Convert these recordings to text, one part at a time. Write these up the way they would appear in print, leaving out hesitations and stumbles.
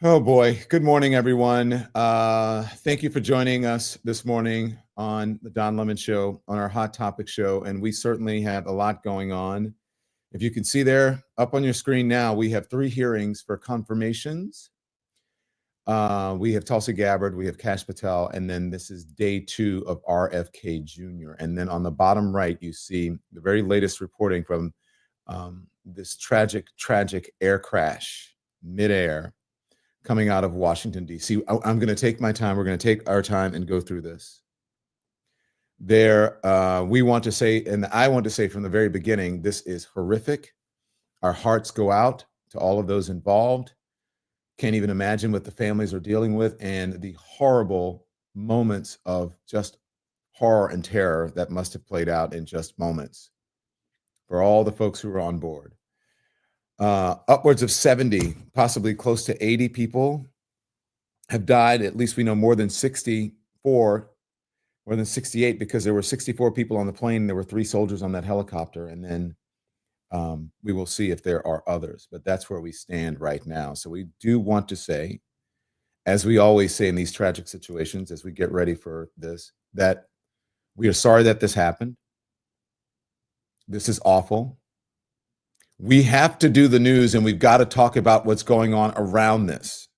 Oh boy. Good morning, everyone. Thank you for joining us this morning on the Don Lemon Show, on our Hot Topic show. And we certainly have a lot going on. If you can see there up on your screen now, we have 3 hearings for confirmations. We have Tulsi Gabbard, we have Kash Patel, and then this is day 2 of RFK Jr. And then on the bottom right, you see the very latest reporting from this tragic air crash midair coming out of Washington, D.C. I'm going to take my time. We're going to take our time and go through this. We want to say, and I want to say from the very beginning, this is horrific. Our hearts go out to all of those involved. Can't even imagine what the families are dealing with and the horrible moments of just horror and terror that must have played out in just moments for all the folks who were on board. Upwards of 70, possibly close to 80 people have died. At least we know more than 64, more than 68, because there were 64 people on the plane. There were 3 soldiers on that helicopter. And then we will see if there are others. But that's where we stand right now. So we do want to say, as we always say in these tragic situations, as we get ready for this, that we are sorry that this happened. This is awful. We have to do the news, and we've got to talk about what's going on around this.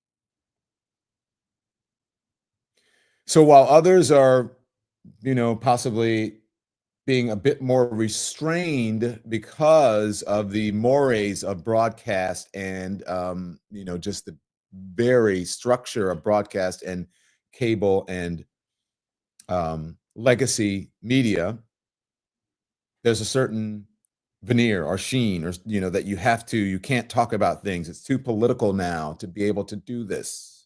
So while others are, possibly being a bit more restrained because of the mores of broadcast and, just the very structure of broadcast and cable and legacy media, there's a certain veneer or sheen or that you can't talk about things. It's too political now to be able to do this,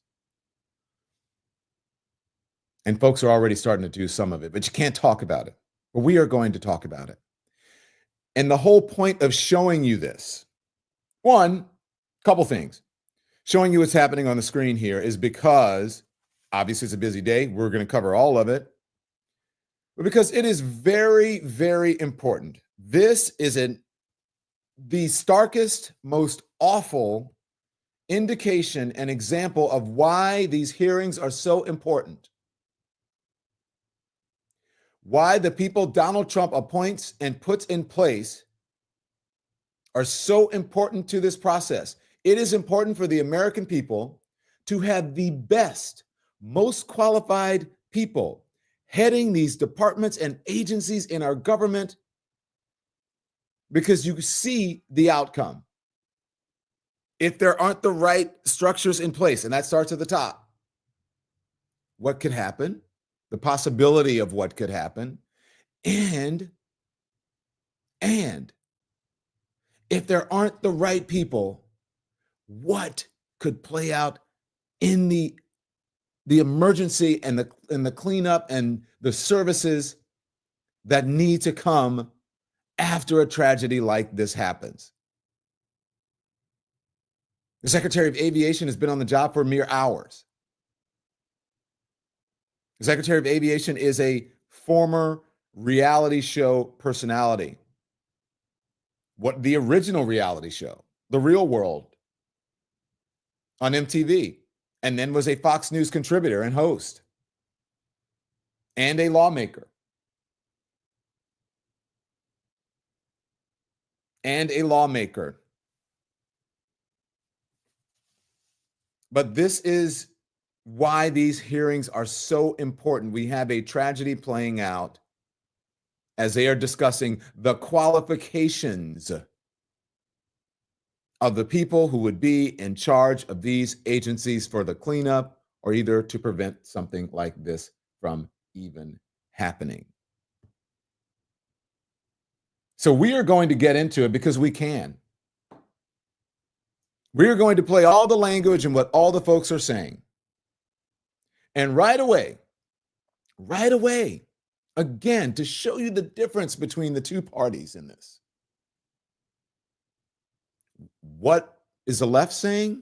and folks are already starting to do some of it, but you can't talk about it. But we are going to talk about it. And the whole point of showing you this, couple things, showing you what's happening on the screen here, is because obviously it's a busy day. We're going to cover all of it, but because it is very, very important. This is the starkest, most awful indication and example of why these hearings are so important. Why the people Donald Trump appoints and puts in place are so important to this process. It is important for the American people to have the best, most qualified people heading these departments and agencies in our government, because you see the outcome. If there aren't the right structures in place, and that starts at the top, what could happen, the possibility of what could happen, and if there aren't the right people, what could play out in the emergency and the cleanup and the services that need to come after a tragedy like this happens. The Secretary of Aviation has been on the job for mere hours. The Secretary of Aviation is a former reality show personality. What the original reality show, The Real World, on MTV, and then was a Fox News contributor and host, and a lawmaker. But this is why these hearings are so important. We have a tragedy playing out as they are discussing the qualifications of the people who would be in charge of these agencies for the cleanup, or either to prevent something like this from even happening. So we are going to get into it because we can. We are going to play all the language and what all the folks are saying. And right away, again, to show you the difference between the two parties in this. What is the left saying?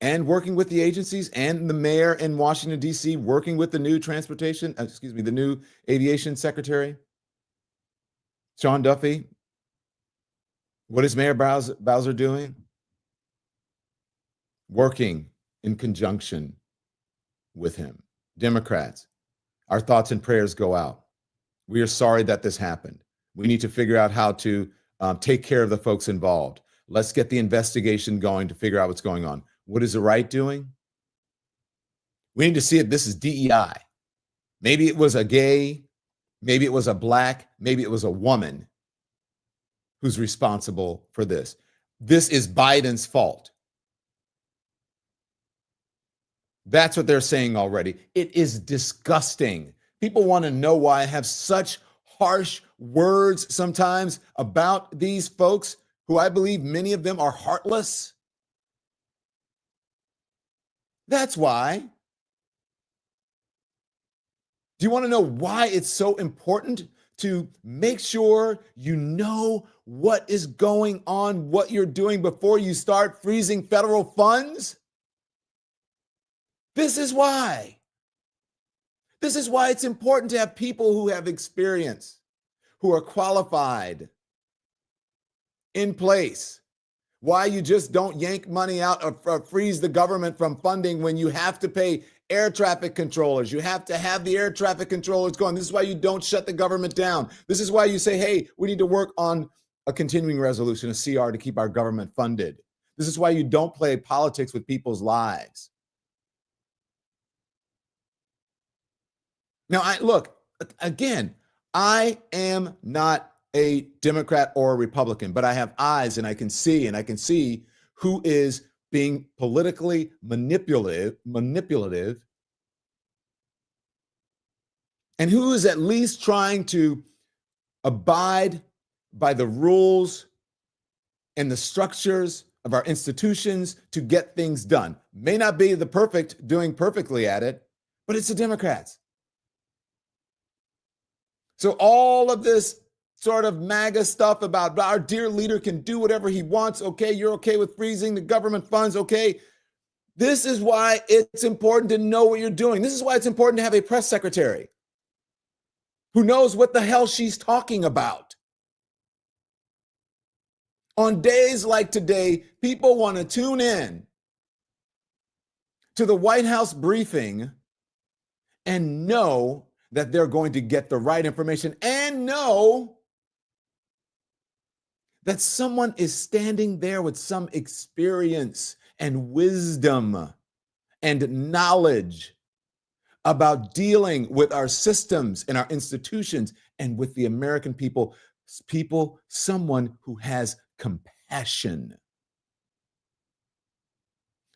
And working with the agencies and the mayor in Washington, D.C., working with the new the new aviation secretary, Sean Duffy. What is Mayor Bowser doing? working in conjunction with him. Democrats, our thoughts and prayers go out. We are sorry that this happened. We need to figure out how to take care of the folks involved. Let's get the investigation going to figure out what's going on. What is the right doing? We need to see if this is DEI. Maybe it was a gay, maybe it was a black, maybe it was a woman who's responsible for this. This is Biden's fault. That's what they're saying already. It is disgusting. People want to know why I have such harsh words sometimes about these folks who I believe many of them are heartless. That's why. Do you want to know why it's so important to make sure you know what is going on, what you're doing before you start freezing federal funds? This is why. This is why it's important to have people who have experience, who are qualified, in place. Why you just don't yank money out or freeze the government from funding when you have to pay air traffic controllers. You have to have the air traffic controllers going. This is why you don't shut the government down. This is why you say, hey, we need to work on a continuing resolution, a CR, to keep our government funded. This is why you don't play politics with people's lives. Now, look, again, I am not a Democrat or a Republican, but I have eyes and I can see who is being politically manipulative, and who is at least trying to abide by the rules and the structures of our institutions to get things done. May not be the perfect doing perfectly at it, but it's the Democrats. So all of this sort of MAGA stuff about our dear leader can do whatever he wants. Okay, you're okay with freezing the government funds. Okay, this is why it's important to know what you're doing. This is why it's important to have a press secretary who knows what the hell she's talking about. On days like today, people want to tune in to the White House briefing and know that they're going to get the right information and know that someone is standing there with some experience and wisdom and knowledge about dealing with our systems and our institutions and with the American people, someone who has compassion.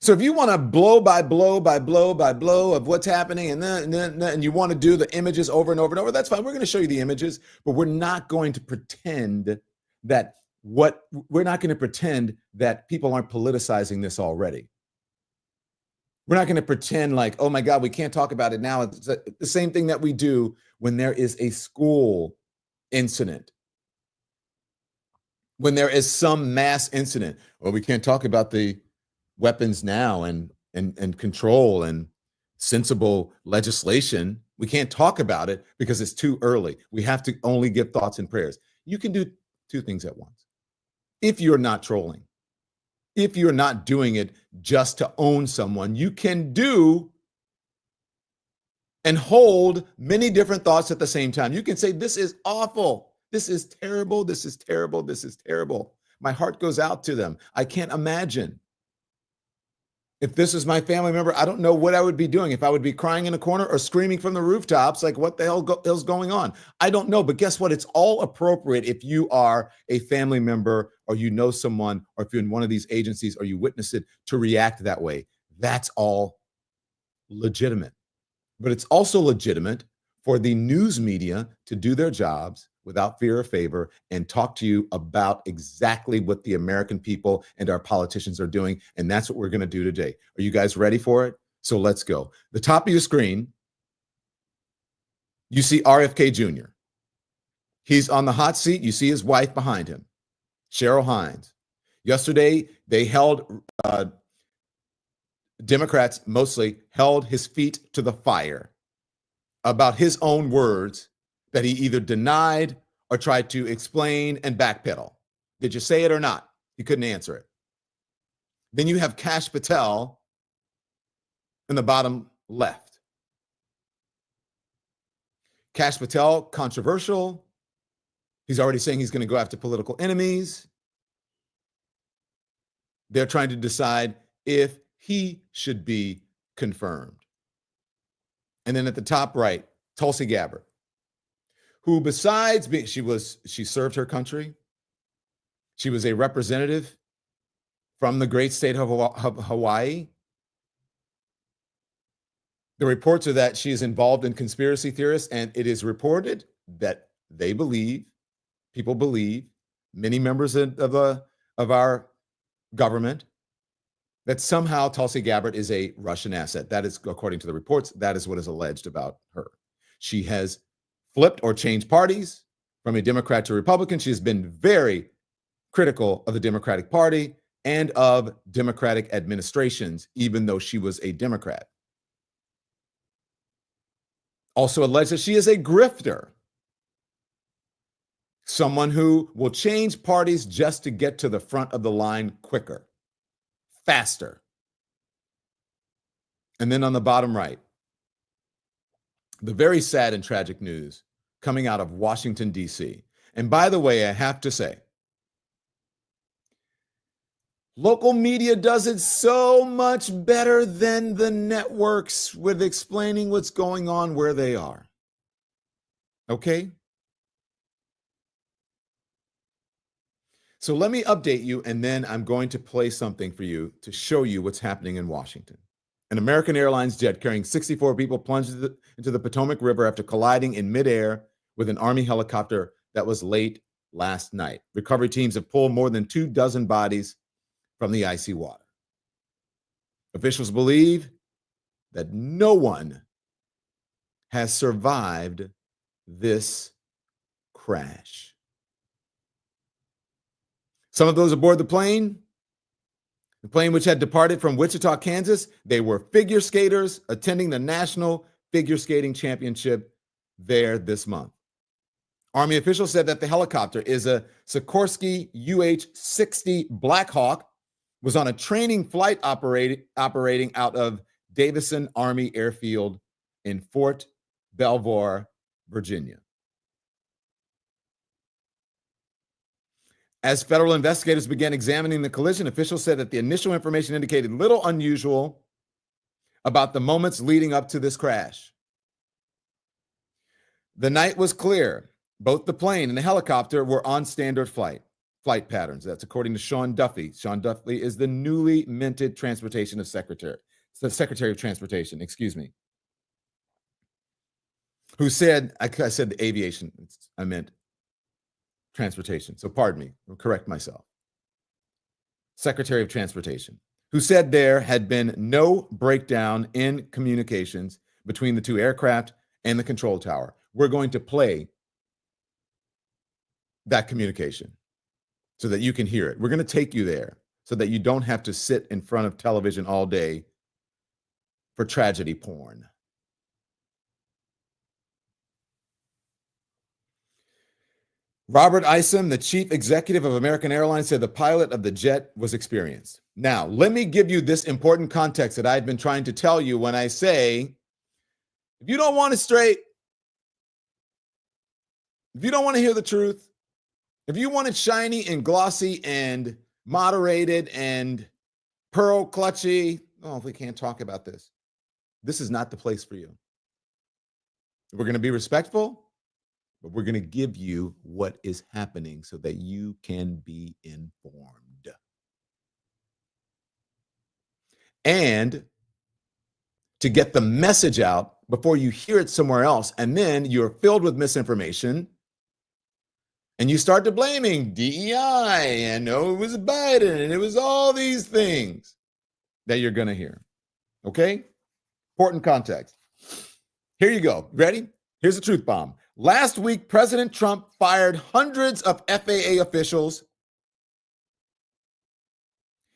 So if you want to blow by blow by blow by blow of what's happening and you want to do the images over and over and over, that's fine. We're going to show you the images, but we're not going to pretend that people aren't politicizing this already. We're not going to pretend like, oh my God, we can't talk about it now. It's the same thing that we do when there is a school incident, when there is some mass incident. Well, we can't talk about the weapons now and control and sensible legislation. We can't talk about it because it's too early. We have to only give thoughts and prayers. You can do two things at once. If you're not trolling, if you're not doing it just to own someone, you can do and hold many different thoughts at the same time. You can say, this is awful. This is terrible. This is terrible. This is terrible. My heart goes out to them. I can't imagine. If this is my family member, I don't know what I would be doing. If I would be crying in a corner or screaming from the rooftops, like what the hell is going on? I don't know. But guess what? It's all appropriate if you are a family member or you know someone, or if you're in one of these agencies or you witness it, to react that way. That's all legitimate. But it's also legitimate for the news media to do their jobs without fear or favor and talk to you about exactly what the American people and our politicians are doing. And that's what we're going to do today. Are you guys ready for it? So let's go. The top of your screen, you see RFK Jr. He's on the hot seat. You see his wife behind him, Cheryl Hines. Yesterday, they held, Democrats mostly held his feet to the fire about his own words that he either denied or tried to explain and backpedal. Did you say it or not? He couldn't answer it. Then you have Kash Patel in the bottom left. Kash Patel, controversial. He's already saying he's going to go after political enemies. They're trying to decide if he should be confirmed. And then at the top right, Tulsi Gabbard, who besides being, she served her country. She was a representative from the great state of Hawaii. The reports are that she is involved in conspiracy theorists, and it is reported that people believe, many members of our government, that somehow Tulsi Gabbard is a Russian asset. That is, according to the reports, that is what is alleged about her. She has flipped or changed parties from a Democrat to a Republican. She has been very critical of the Democratic Party and of Democratic administrations, even though she was a Democrat. Also alleged that she is a grifter, someone who will change parties just to get to the front of the line quicker, faster. And then on the bottom right, the very sad and tragic news coming out of Washington, D.C. And by the way, I have to say, local media does it so much better than the networks with explaining what's going on where they are. Okay? So let me update you, and then I'm going to play something for you to show you what's happening in Washington. An American Airlines jet carrying 64 people plunged into the Potomac River after colliding in midair with an Army helicopter that was late last night. Recovery teams have pulled more than 24 bodies from the icy water. Officials believe that no one has survived this crash. Some of those aboard the plane which had departed from Wichita, Kansas, they were figure skaters attending the National Figure Skating Championship there this month. Army officials said that the helicopter is a Sikorsky UH-60 Black Hawk, was on a training flight operating out of Davison Army Airfield in Fort Belvoir, Virginia. As federal investigators began examining the collision, officials said that the initial information indicated little unusual about the moments leading up to this crash. The night was clear. Both the plane and the helicopter were on standard flight patterns. That's according to Sean Duffy. Sean Duffy is the newly minted Secretary of Transportation, who said, I said the aviation, I meant transportation. So pardon me, I'll correct myself. Secretary of Transportation, who said there had been no breakdown in communications between the two aircraft and the control tower. We're going to play that communication so that you can hear it. We're going to take you there so that you don't have to sit in front of television all day for tragedy porn. Robert Isom, the chief executive of American Airlines, said the pilot of the jet was experienced. Now, let me give you this important context that I've been trying to tell you when I say, if you don't want it straight, if you don't want to hear the truth, if you want it shiny and glossy and moderated and pearl clutchy, if we can't talk about this, this is not the place for you. We're going to be respectful, but we're going to give you what is happening so that you can be informed. And to get the message out before you hear it somewhere else, and then you're filled with misinformation, and you start to blaming DEI, and it was Biden, and it was all these things that you're going to hear. Okay? Important context. Here you go. Ready? Here's a truth bomb. Last week, President Trump fired hundreds of FAA officials.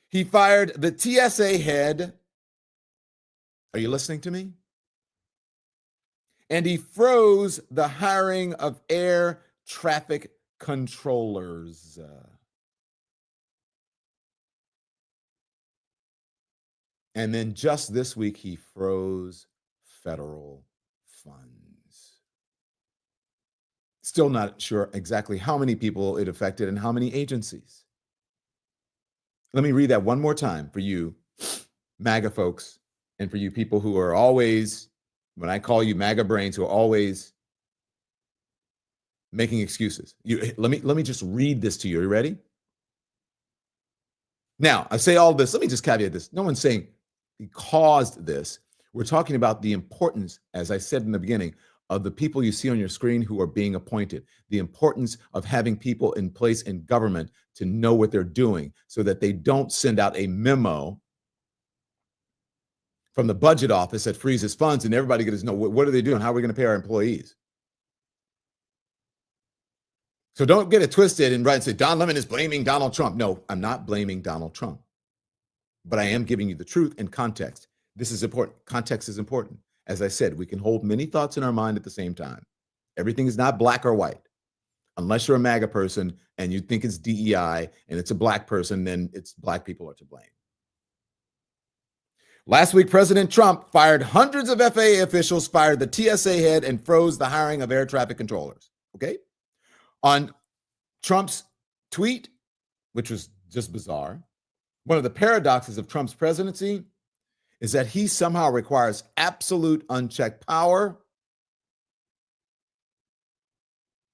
He fired the TSA head. Are you listening to me? And he froze the hiring of air traffic controllers. And then just this week, he froze federal funds. Still not sure exactly how many people it affected and how many agencies. Let me read that one more time for you, MAGA folks, and for you people who are always, when I call you MAGA brains, who are always making excuses. Let me just read this to you. Are you ready? Now, I say all this. Let me just caveat this. No one's saying he caused this. We're talking about the importance, as I said in the beginning, of the people you see on your screen who are being appointed, the importance of having people in place in government to know what they're doing so that they don't send out a memo from the budget office that freezes funds and everybody gets to know what are they doing? How are we going to pay our employees? So don't get it twisted and write and say, Don Lemon is blaming Donald Trump. No, I'm not blaming Donald Trump, but I am giving you the truth and context. This is important. Context is important. As I said, we can hold many thoughts in our mind at the same time. Everything is not black or white. Unless you're a MAGA person and you think it's DEI and it's a black person, then it's black people are to blame. Last week, President Trump fired hundreds of FAA officials, fired the TSA head, and froze the hiring of air traffic controllers. Okay? On Trump's tweet, which was just bizarre, one of the paradoxes of Trump's presidency is that he somehow requires absolute unchecked power,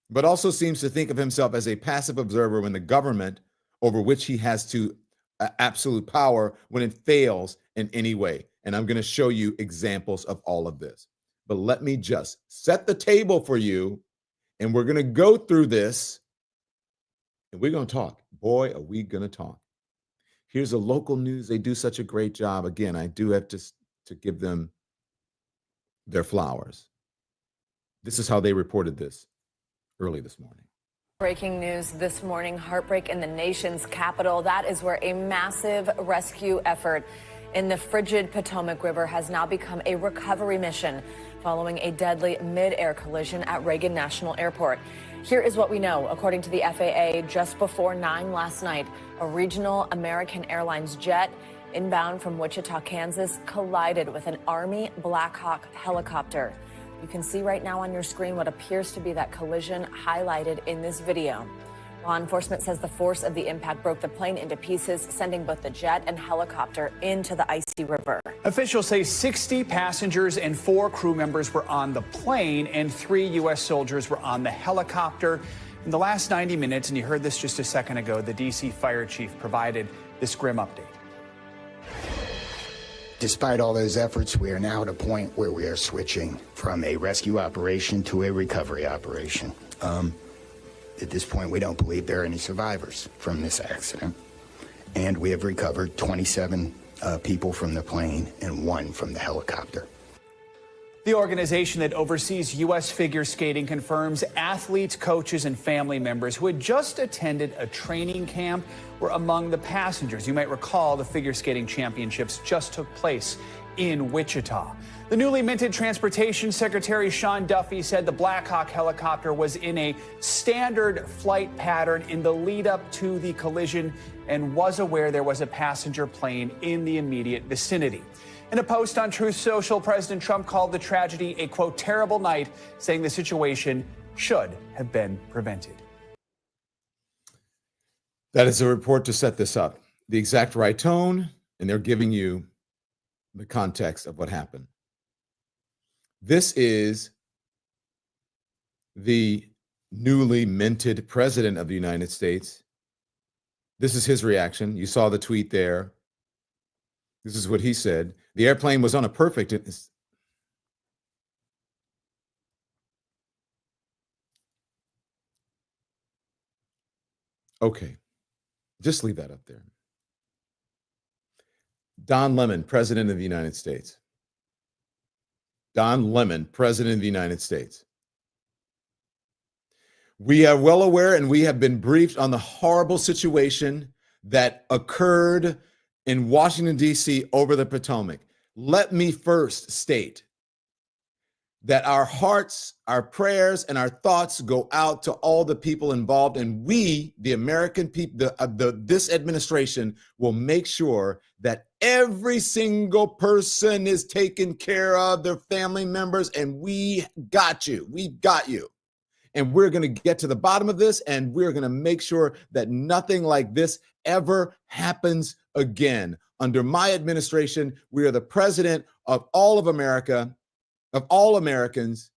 but also seems to think of himself as a passive observer when the government over which he has to absolute power when it fails in any way. And I'm going to show you examples of all of this. But let me just set the table for you, and we're going to go through this, and we're going to talk. Boy, are we going to talk. Here's a local news. They do such a great job. Again, I do have to give them their flowers. This is how they reported this early this morning. Breaking news this morning, heartbreak in the nation's capital. That is where a massive rescue effort in the frigid Potomac River has now become a recovery mission following a deadly mid-air collision at Reagan National Airport. Here is what we know. According to the FAA, just before 9 last night, a regional American Airlines jet inbound from Wichita, Kansas, collided with an Army Black Hawk helicopter. You can see right now on your screen what appears to be that collision highlighted in this video. Law enforcement says the force of the impact broke the plane into pieces, sending both the jet and helicopter into the icy river. Officials say 60 passengers and 4 crew members were on the plane and 3 U.S. soldiers were on the helicopter. In the last 90 minutes, and you heard this just a second ago, the D.C. fire chief provided this grim update. Despite all those efforts, we are now at a point where we are switching from a rescue operation to a recovery operation. At this point, we don't believe there are any survivors from this accident. And we have recovered 27 people from the plane and 1 from the helicopter. The organization that oversees U.S. figure skating confirms athletes, coaches, and family members who had just attended a training camp were among the passengers. You might recall the figure skating championships just took place in Wichita. The newly minted Transportation Secretary Sean Duffy said the Black Hawk helicopter was in a standard flight pattern in the lead up to the collision and was aware there was a passenger plane in the immediate vicinity. In a post on Truth Social, President Trump called the tragedy a, quote, terrible night, saying the situation should have been prevented. That is a report to set this up. The exact right tone, and they're giving you the context of what happened. This is the newly minted president of the United States. This is his reaction. You saw the tweet there. This is what he said. The airplane was on a perfect. Okay, just leave that up there. Don Lemon, president of the United States. Don Lemon, president of the United States. We are well aware and we have been briefed on the horrible situation that occurred in Washington, D.C. over the Potomac. Let me first state that our hearts, our prayers, and our thoughts go out to all the people involved, and we, the American people, this administration will make sure that Every single person is taken care of, their family members, and we got you. We got you. And we're going to get to the bottom of this, and we're going to make sure that nothing like this ever happens again. Under my administration, we are the president of all of America, of all Americans,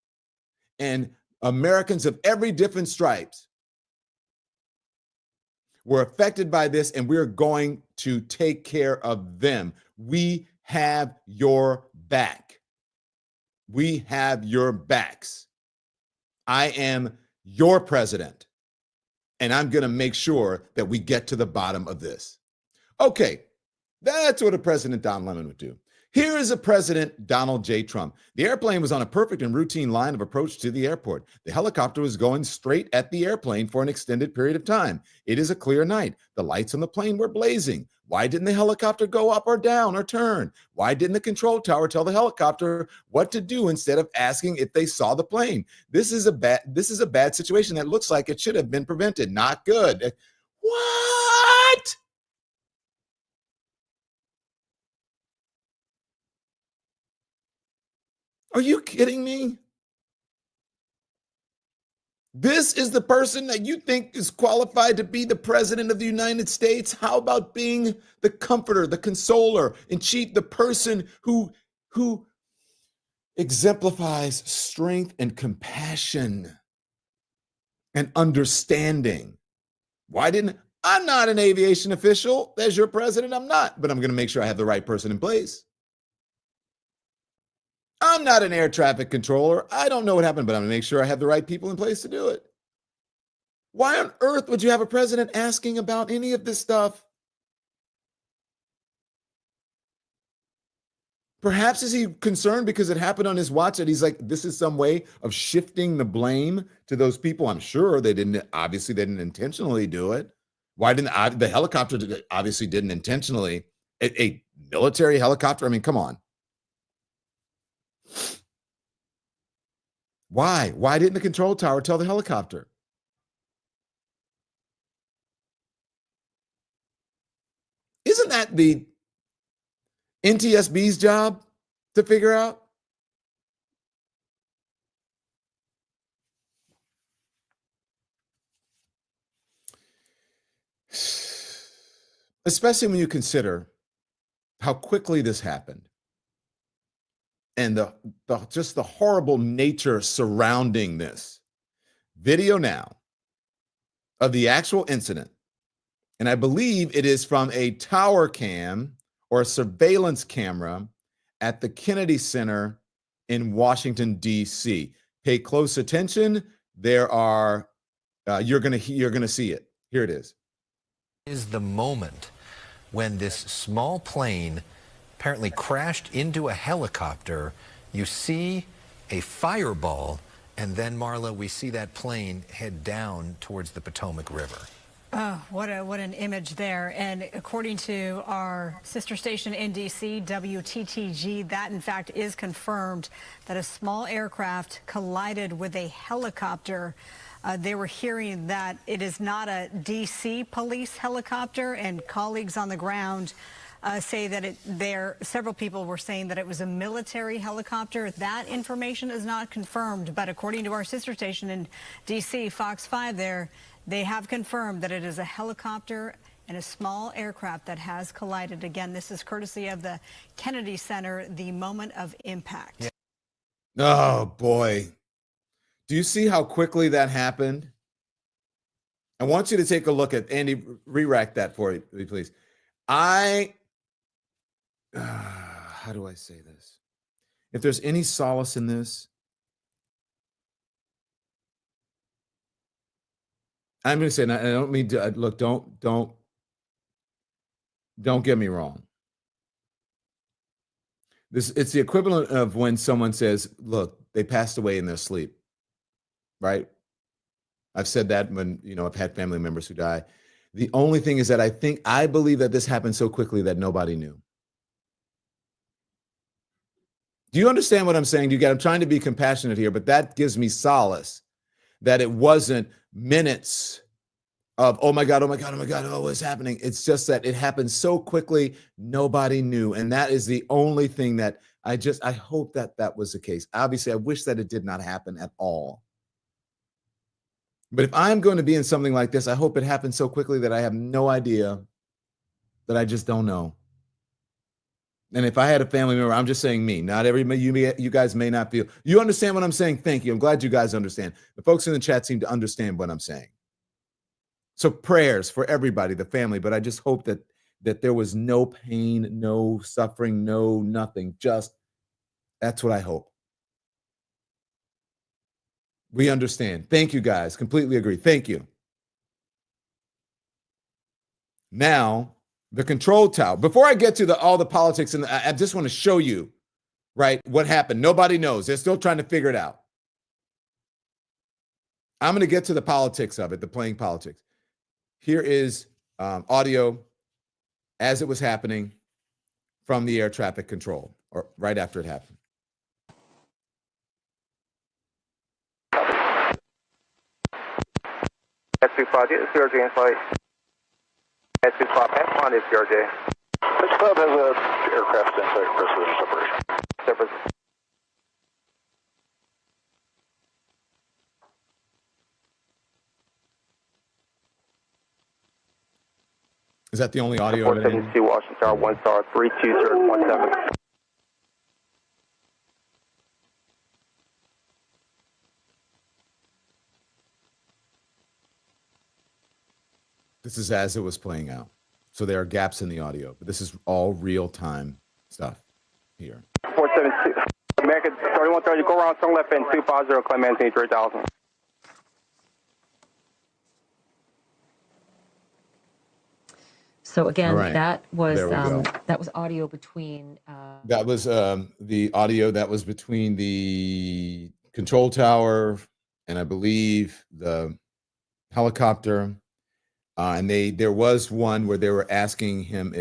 and Americans of every different stripes were affected by this, and we're going to take care of them. We have your back. We have your backs. I am your president, and I'm going to make sure that we get to the bottom of this. Okay, that's what a President Don Lemon would do. Here is a President Donald J. Trump. The airplane was on a perfect and routine line of approach to the airport. The helicopter was going straight at the airplane for an extended period of time. It is a clear night. The lights on the plane were blazing. Why didn't the helicopter go up or down or turn? Why didn't the control tower tell the helicopter what to do instead of asking if they saw the plane? This is a bad situation that looks like it should have been prevented. Not good. What? Are you kidding me? This is the person that you think is qualified to be the president of the United States? How about being the comforter, the consoler in chief, the person who exemplifies strength and compassion and understanding? I'm not an aviation official. As your president, I'm not, but I'm going to make sure I have the right person in place. I'm not an air traffic controller. I don't know what happened, but I'm going to make sure I have the right people in place to do it. Why on earth would you have a president asking about any of this stuff? Perhaps is he concerned because it happened on his watch that he's like, this is some way of shifting the blame to those people. I'm sure they didn't intentionally do it. Why didn't the helicopter obviously didn't intentionally, a military helicopter? I mean, come on. Why? Why didn't the control tower tell the helicopter? Isn't that the NTSB's job to figure out? Especially when you consider how quickly this happened and just the horrible nature surrounding this. Video now of the actual incident. And I believe it is from a tower cam or a surveillance camera at the Kennedy Center in Washington, D.C. Pay close attention. You're going to see it. Here it is. Is the moment when this small plane apparently crashed into a helicopter. You see a fireball, and then, Marla, we see that plane head down towards the Potomac River. Oh, what an image there. And according to our sister station in D.C., WTTG, that in fact is confirmed that a small aircraft collided with a helicopter. They were hearing that it is not a D.C. police helicopter, and colleagues on the ground say that several people were saying that it was a military helicopter. That information is not confirmed, but according to our sister station in D.C., Fox 5 there, they have confirmed that it is a helicopter and a small aircraft that has collided. Again, this is courtesy of the Kennedy Center, the moment of impact. Yeah. Oh, boy. Do you see how quickly that happened? I want you to take a look at, Andy, re-rack that for me, please. How do I say this? If there's any solace in this, I'm going to say, and I don't mean to look. Don't get me wrong. It's the equivalent of when someone says, "Look, they passed away in their sleep." Right? I've said that when I've had family members who die. The only thing is that I believe that this happened so quickly that nobody knew. Do you understand what I'm saying? I'm trying to be compassionate here, but that gives me solace that it wasn't minutes, of, oh my God, oh my God, oh my God, oh, what's happening? It's just that it happened so quickly, nobody knew. And that is the only thing that I hope that that was the case. Obviously, I wish that it did not happen at all. But if I'm going to be in something like this, I hope it happens so quickly that I have no idea, that I just don't know. And if I had a family member, I'm just saying me, not everybody, you guys may not feel, you understand what I'm saying? Thank you. I'm glad you guys understand. The folks in the chat seem to understand what I'm saying. So prayers for everybody, the family, but I just hope that there was no pain, no suffering, no nothing. Just that's what I hope. We understand. Thank you guys. Completely agree. Thank you. Now, the control tower. Before I get to all the politics, and I just want to show you, right, what happened. Nobody knows. They're still trying to figure it out. I'm going to get to the politics of it, the playing politics. Here is audio as it was happening from the air traffic control, or right after it happened. S25, CRJ in flight. S25, pass on is CRJ. This club has an aircraft in flight for separation. Separate. Is that the only audio? 472 Washington Tower, 1 star, 32017. This is as it was playing out. So there are gaps in the audio, but this is all real-time stuff here. 472, American 3130, go around, turn left in 250, claim maintain 3000. So again, right. that was audio between. That was the audio that was between the control tower and I believe the helicopter. And there was one where they were asking him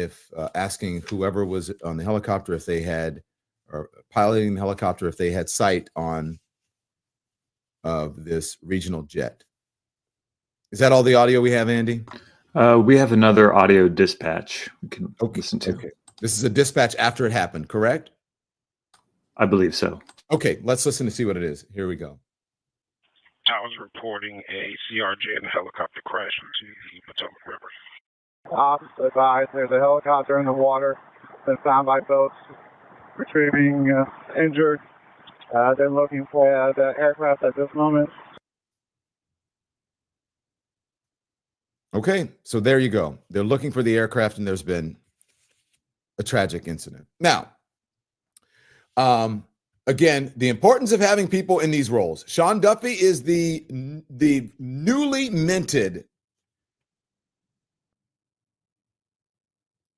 asking whoever was on the helicopter if they had, or piloting the helicopter, if they had sight on of this regional jet. Is that all the audio we have, Andy? We have another audio dispatch we can listen to. Okay. This is a dispatch after it happened, correct? I believe so. Okay, let's listen to see what it is. Here we go. Towers reporting a CRJ and helicopter crash into the Potomac River. Officer advised there's a helicopter in the water. Been found by boats retrieving injured. They're looking for the aircraft at this moment. Okay, so there you go. They're looking for the aircraft, and there's been a tragic incident. Now, again, the importance of having people in these roles. Sean Duffy is the newly minted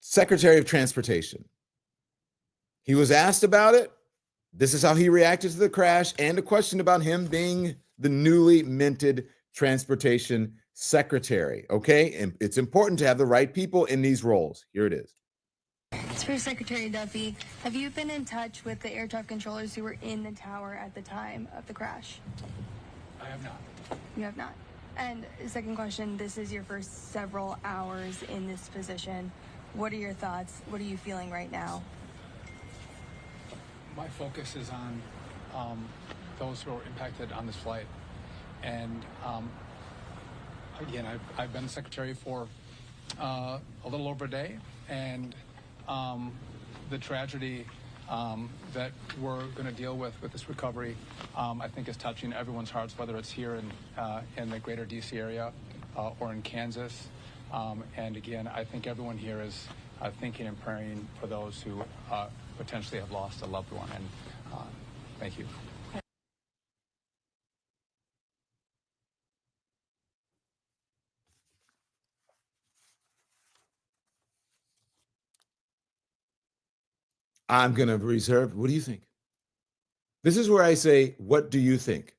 Secretary of Transportation. He was asked about it. This is how he reacted to the crash, and a question about him being the newly minted Transportation Secretary. Okay, and it's important to have the right people in these roles. Here it is. It's for Secretary Duffy. Have you been in touch with the air traffic controllers who were in the tower at the time of the crash? I have not. You have not. And second question, this is your first several hours in this position. What are your thoughts? What are you feeling right now? My focus is on those who are impacted on this flight. And again, I've been secretary for a little over a day, and the tragedy that we're going to deal with this recovery, I think is touching everyone's hearts, whether it's here in the greater DC area or in Kansas. And again, I think everyone here is thinking and praying for those who potentially have lost a loved one. And thank you. I'm going to reserve. What do you think? This is where I say, what do you think?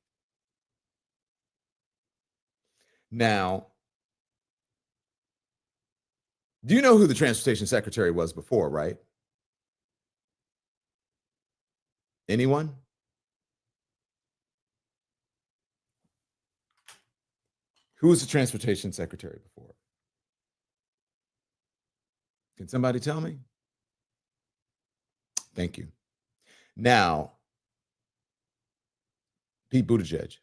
Now, do you know who the Transportation Secretary was before, right? Anyone? Who was the transportation secretary before? Can somebody tell me? Thank you. Now, Pete Buttigieg.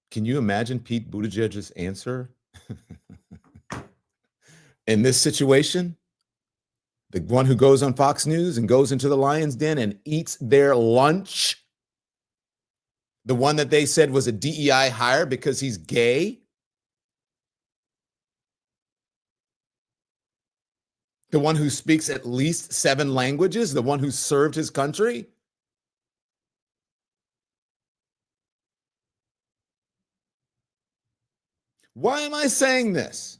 Can you imagine Pete Buttigieg's answer in this situation? The one who goes on Fox News and goes into the lion's den and eats their lunch? The one that they said was a DEI hire because he's gay? The one who speaks at least 7 languages? The one who served his country? Why am I saying this?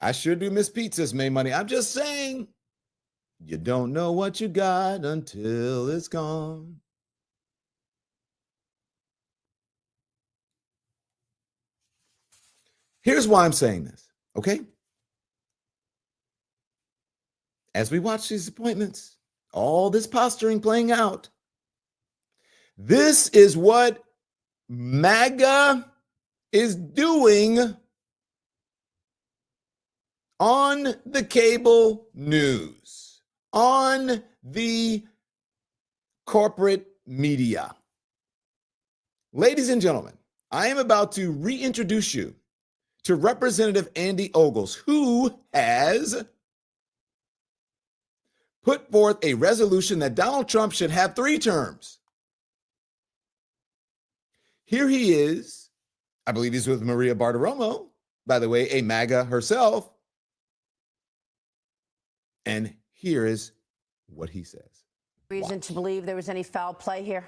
I sure do miss pizzas made money. I'm just saying, you don't know what you got until it's gone. Here's why I'm saying this, okay? As we watch these appointments, all this posturing playing out, this is what MAGA is doing on the cable news, on the corporate media. Ladies and gentlemen, I am about to reintroduce you to Representative Andy Ogles, who has put forth a resolution that Donald Trump should have 3 terms. Here he is. I believe he's with Maria Bartiromo, by the way, a MAGA herself. And here is what he says. Reason to believe there was any foul play here?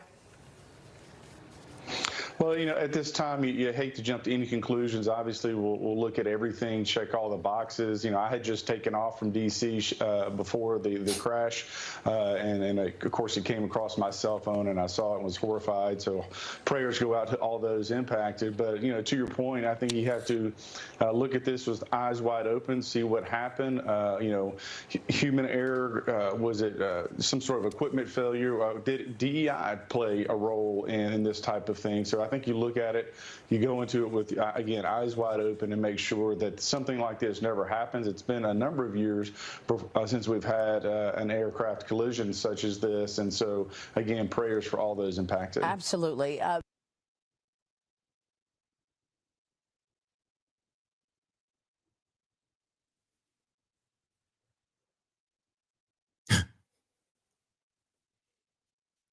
Well, at this time, you hate to jump to any conclusions. Obviously, we'll look at everything, check all the boxes. I had just taken off from D.C. Before the crash, and of course, it came across my cell phone, and I saw it and was horrified. So prayers go out to all those impacted. But, to your point, I think you have to look at this with eyes wide open, see what happened. Human error, was it some sort of equipment failure? Did DEI play a role in this type of thing? So I think you look at it, you go into it with, again, eyes wide open and make sure that something like this never happens. It's been a number of years since we've had an aircraft collision such as this. And so, again, prayers for all those impacted. Absolutely.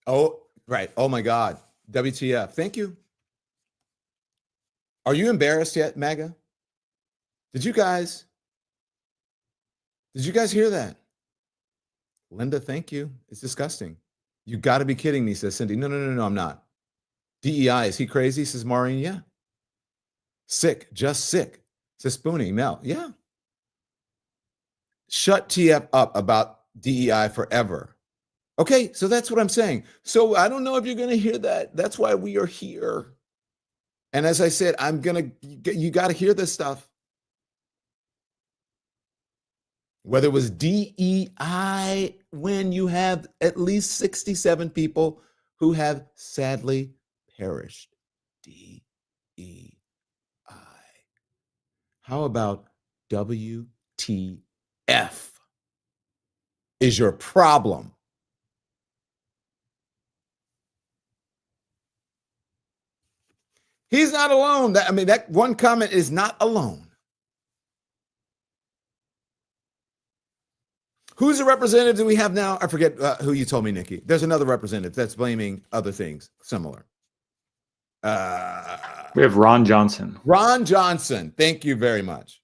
Oh, right. Oh, my God. WTF. Thank you. Are you embarrassed yet, MAGA? Did you guys hear that? Linda, thank you. It's disgusting. You got to be kidding me, says Cindy. No, I'm not. DEI, is he crazy, says Maureen. Yeah. Sick, just sick, says Spoonie. Mel, yeah. Shut TF up about DEI forever. Okay, so that's what I'm saying. So I don't know if you're going to hear that. That's why we are here. And as I said, you got to hear this stuff. Whether it was DEI, when you have at least 67 people who have sadly perished. DEI. How about WTF is your problem? He's not alone. That one comment is not alone. Who's the representative that we have now? I forget who you told me, Nikki. There's another representative that's blaming other things similar. We have Ron Johnson. Ron Johnson. Thank you very much.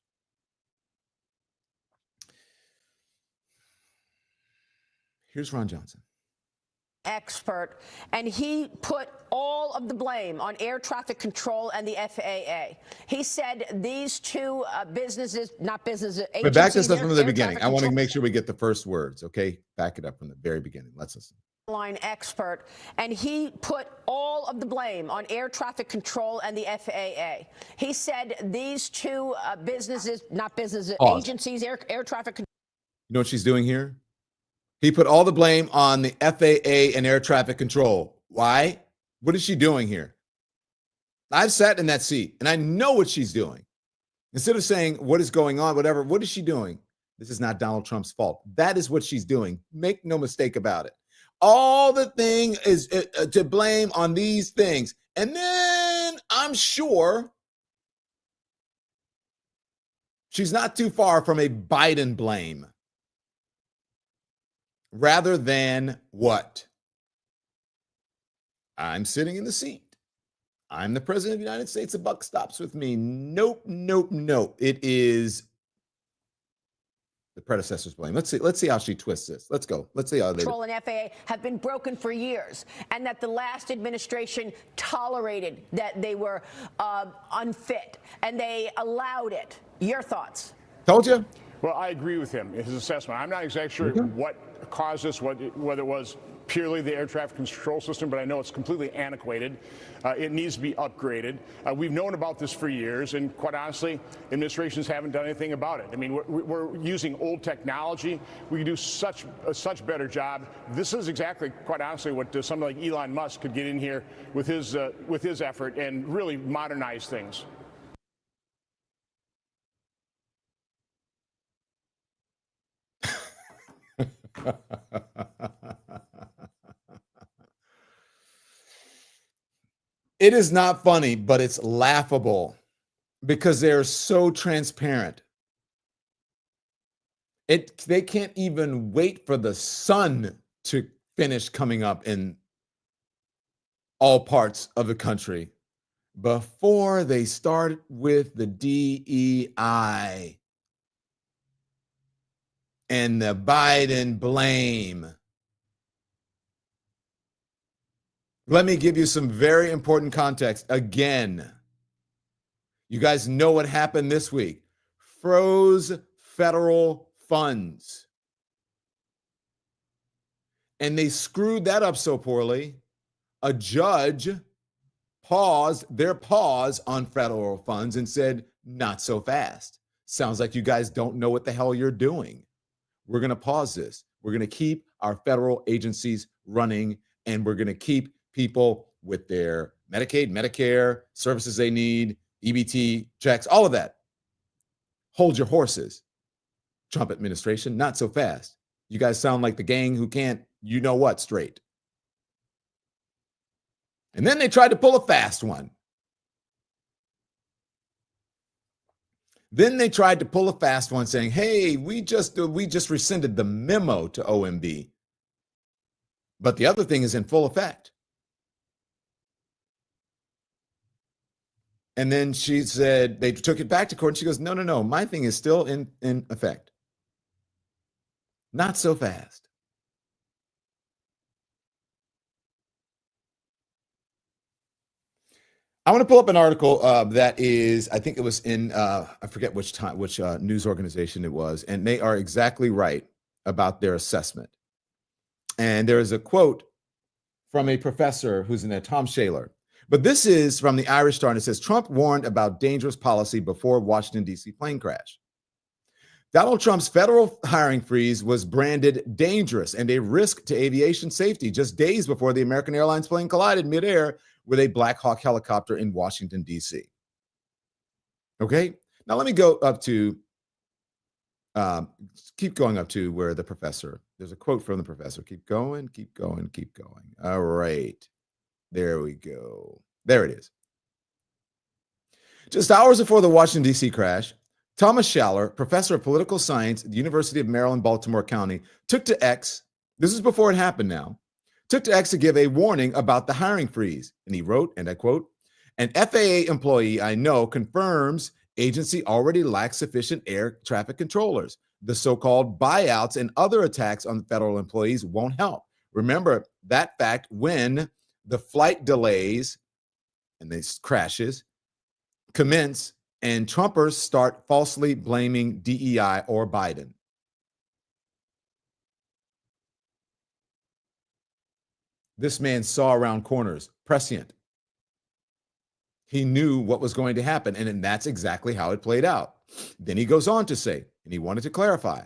Here's Ron Johnson. Expert, and he put all of the blame on air traffic control and the FAA. He said these two agencies. But back this up from the beginning. I want to make sure we get the first words, okay? Back it up from the very beginning. Let's listen. Line expert, and he put all of the blame on air traffic control and the FAA. He said these two agencies, air traffic control. You know what she's doing here? He put all the blame on the FAA and air traffic control. Why? What is she doing here? I've sat in that seat and I know what she's doing. Instead of saying what is going on, whatever, what is she doing? This is not Donald Trump's fault. That is what she's doing. Make no mistake about it. All the thing is to blame on these things. And then I'm sure she's not too far from a Biden blame. Rather than what? I'm sitting in the seat. I'm the president of the United States. The buck stops with me. Nope, nope, nope. It is the predecessor's blame. Let's see how she twists this. Let's go. Let's see how they Control and FAA have been broken for years, and that the last administration tolerated that they were unfit, and they allowed it. Your thoughts? Told you. Well, I agree with him in his assessment. I'm not exactly sure what caused this, whether it was purely the air traffic control system, but I know it's completely antiquated. It needs to be upgraded. We've known about this for years, and quite honestly, administrations haven't done anything about it. I mean, we're using old technology. We can do such better job. This is exactly, quite honestly, what somebody like Elon Musk could get in here with his effort and really modernize things. It is not funny, but it's laughable because they're so transparent. They can't even wait for the sun to finish coming up in all parts of the country before they start with the DEI and the Biden blame. Let me give you some very important context. Again, you guys know what happened this week. Froze federal funds. And they screwed that up so poorly, a judge paused their pause on federal funds and said, not so fast. Sounds like you guys don't know what the hell you're doing. We're going to pause this. We're going to keep our federal agencies running, and we're going to keep people with their Medicaid, Medicare, services they need, EBT checks, all of that. Hold your horses, Trump administration, not so fast. You guys sound like the gang who can't, you know what, straight. And then they tried to pull a fast one. Then they tried to pull a fast one saying, hey, we just rescinded the memo to OMB. But the other thing is in full effect. And then she said, they took it back to court. And she goes, no, my thing is still in effect. Not so fast. I want to pull up an article that is, I think it was in, I forget which news organization it was, and they are exactly right about their assessment. And there is a quote from a professor who's in there, Tom Shaler. But this is from the Irish Star, and it says, Trump warned about dangerous policy before Washington, D.C. plane crash. Donald Trump's federal hiring freeze was branded dangerous and a risk to aviation safety just days before the American Airlines plane collided midair with a Black Hawk helicopter in Washington, D.C. Okay, now let me go up to, keep going up to where the professor, there's a quote from the professor. Keep going, keep going, keep going. All right, there we go. There it is. Just hours before the Washington, D.C. crash, Thomas Schaller, professor of political science at the University of Maryland, Baltimore County, took to X, this is before it happened now, took to X to give a warning about the hiring freeze. And he wrote, and I quote, an FAA employee I know confirms agency already lacks sufficient air traffic controllers. The so-called buyouts and other attacks on federal employees won't help. Remember that fact when the flight delays and these crashes commence and Trumpers start falsely blaming DEI or Biden. This man saw around corners, prescient. He knew what was going to happen, and that's exactly how it played out. Then he goes on to say, and he wanted to clarify,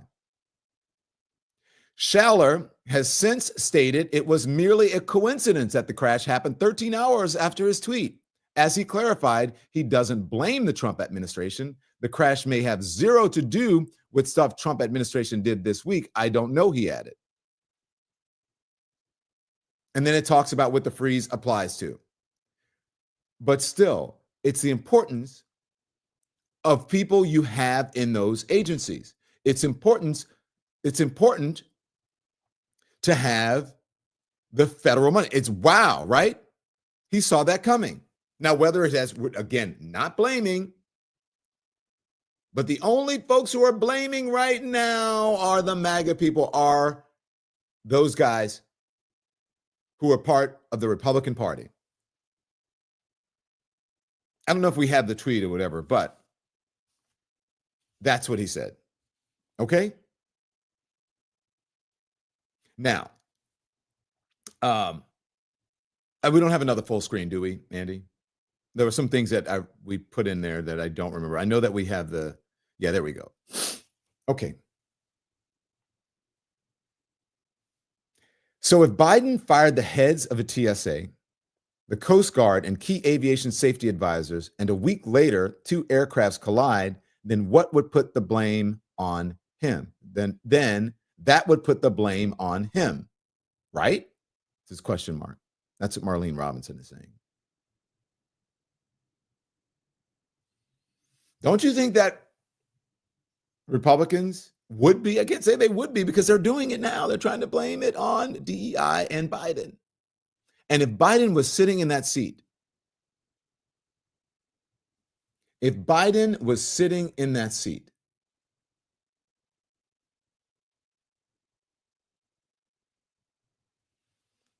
Schaller has since stated it was merely a coincidence that the crash happened 13 hours after his tweet. As he clarified, he doesn't blame the Trump administration. The crash may have zero to do with stuff Trump administration did this week. I don't know, he added. And then it talks about what the freeze applies to. But still, it's the importance of people you have in those agencies. It's important to have the federal money. It's wow, right? He saw that coming. Now, whether it has, again, not blaming, but the only folks who are blaming right now are the MAGA people, are those guys who are part of the Republican Party. I don't know if we have the tweet or whatever, but that's what he said. Okay? Now, we don't have another full screen, do we, Andy? There were some things that we put in there that I don't remember. I know that we have yeah, there we go. Okay. So if Biden fired the heads of a TSA, the Coast Guard, and key aviation safety advisors, and a week later, 2 aircrafts collide, then what would put the blame on him? Then that would put the blame on him, right? This is question mark. That's what Marlene Robinson is saying. Don't you think that Republicans would be? I can't say they would be because they're doing it now. They're trying to blame it on DEI and Biden. And if Biden was sitting in that seat,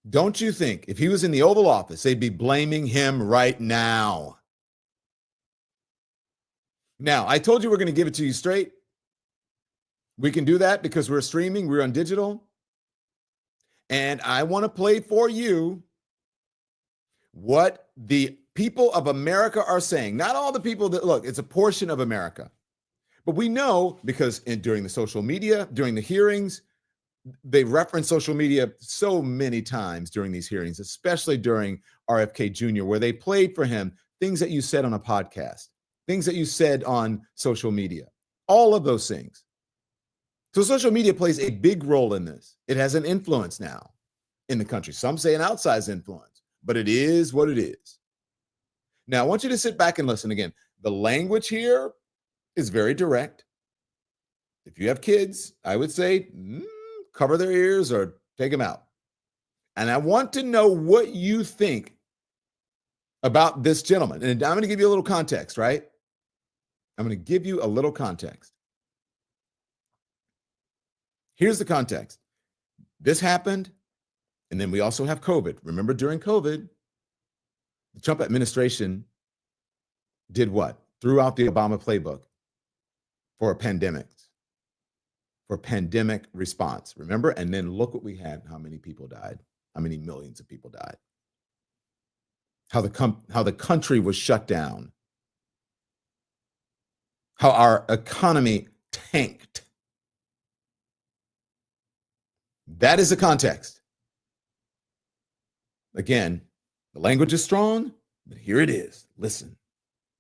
don't you think if he was in the Oval Office, they'd be blaming him right now? Now, I told you we're going to give it to you straight. We can do that because we're streaming, we're on digital. And I want to play for you what the people of America are saying. Not all the people that, look, it's a portion of America. But we know because during the social media, during the hearings, they reference social media so many times during these hearings, especially during RFK Jr., where they played for him things that you said on a podcast, things that you said on social media, all of those things. So social media plays a big role in this. It has an influence now in the country. Some say an outsized influence, but it is what it is. Now, I want you to sit back and listen again. The language here is very direct. If you have kids, I would say cover their ears or take them out. And I want to know what you think about this gentleman. And I'm going to give you a little context, right? I'm going to give you a little context. Here's the context. This happened, and then we also have COVID. Remember, during COVID, the Trump administration did what? Threw out the Obama playbook for pandemic response. Remember? And then look what we had, how many people died, how many millions of people died, how the country was shut down, how our economy tanked. That is the context. Again, the language is strong, but here it is. Listen.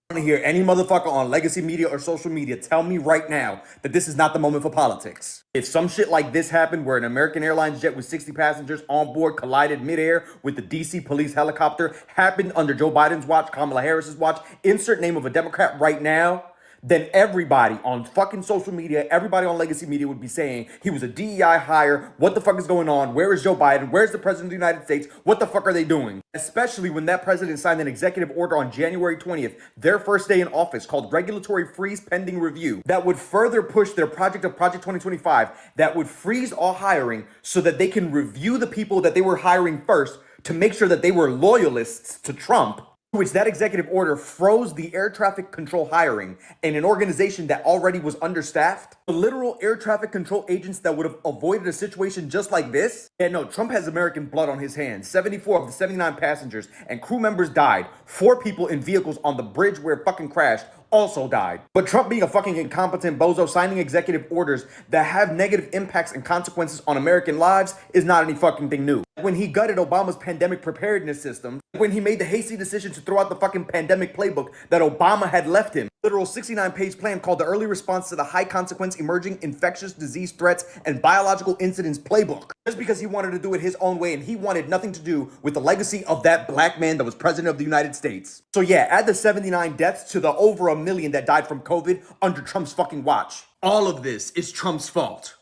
I want to hear any motherfucker on legacy media or social media tell me right now that this is not the moment for politics. If some shit like this happened where an American Airlines jet with 60 passengers on board collided midair with the DC police helicopter, happened under Joe Biden's watch, Kamala Harris's watch, insert name of a Democrat right now, then everybody on fucking social media, everybody on legacy media would be saying he was a DEI hire. What the fuck is going on? Where is Joe Biden? Where's the president of the United States? What the fuck are they doing? Especially when that president signed an executive order on January 20th, their first day in office, called Regulatory Freeze Pending Review, that would further push their project of Project 2025, that would freeze all hiring so that they can review the people that they were hiring first to make sure that they were loyalists to Trump. Which that executive order froze the air traffic control hiring in an organization that already was understaffed. The literal air traffic control agents that would have avoided a situation just like this. Yeah, no, Trump has American blood on his hands. 74 of the 79 passengers and crew members died. 4 people in vehicles on the bridge where it fucking crashed also died. But Trump, being a fucking incompetent bozo, signing executive orders that have negative impacts and consequences on American lives is not any fucking thing new. When he gutted Obama's pandemic preparedness system, when he made the hasty decision to throw out the fucking pandemic playbook that Obama had left him, literal 69-page plan called the Early Response to the High Consequence Emerging Infectious Disease Threats and Biological Incidents Playbook. Just because he wanted to do it his own way and he wanted nothing to do with the legacy of that black man that was president of the United States. So yeah, add the 79 deaths to the over 1 million that died from COVID under Trump's fucking watch. All of this is Trump's fault.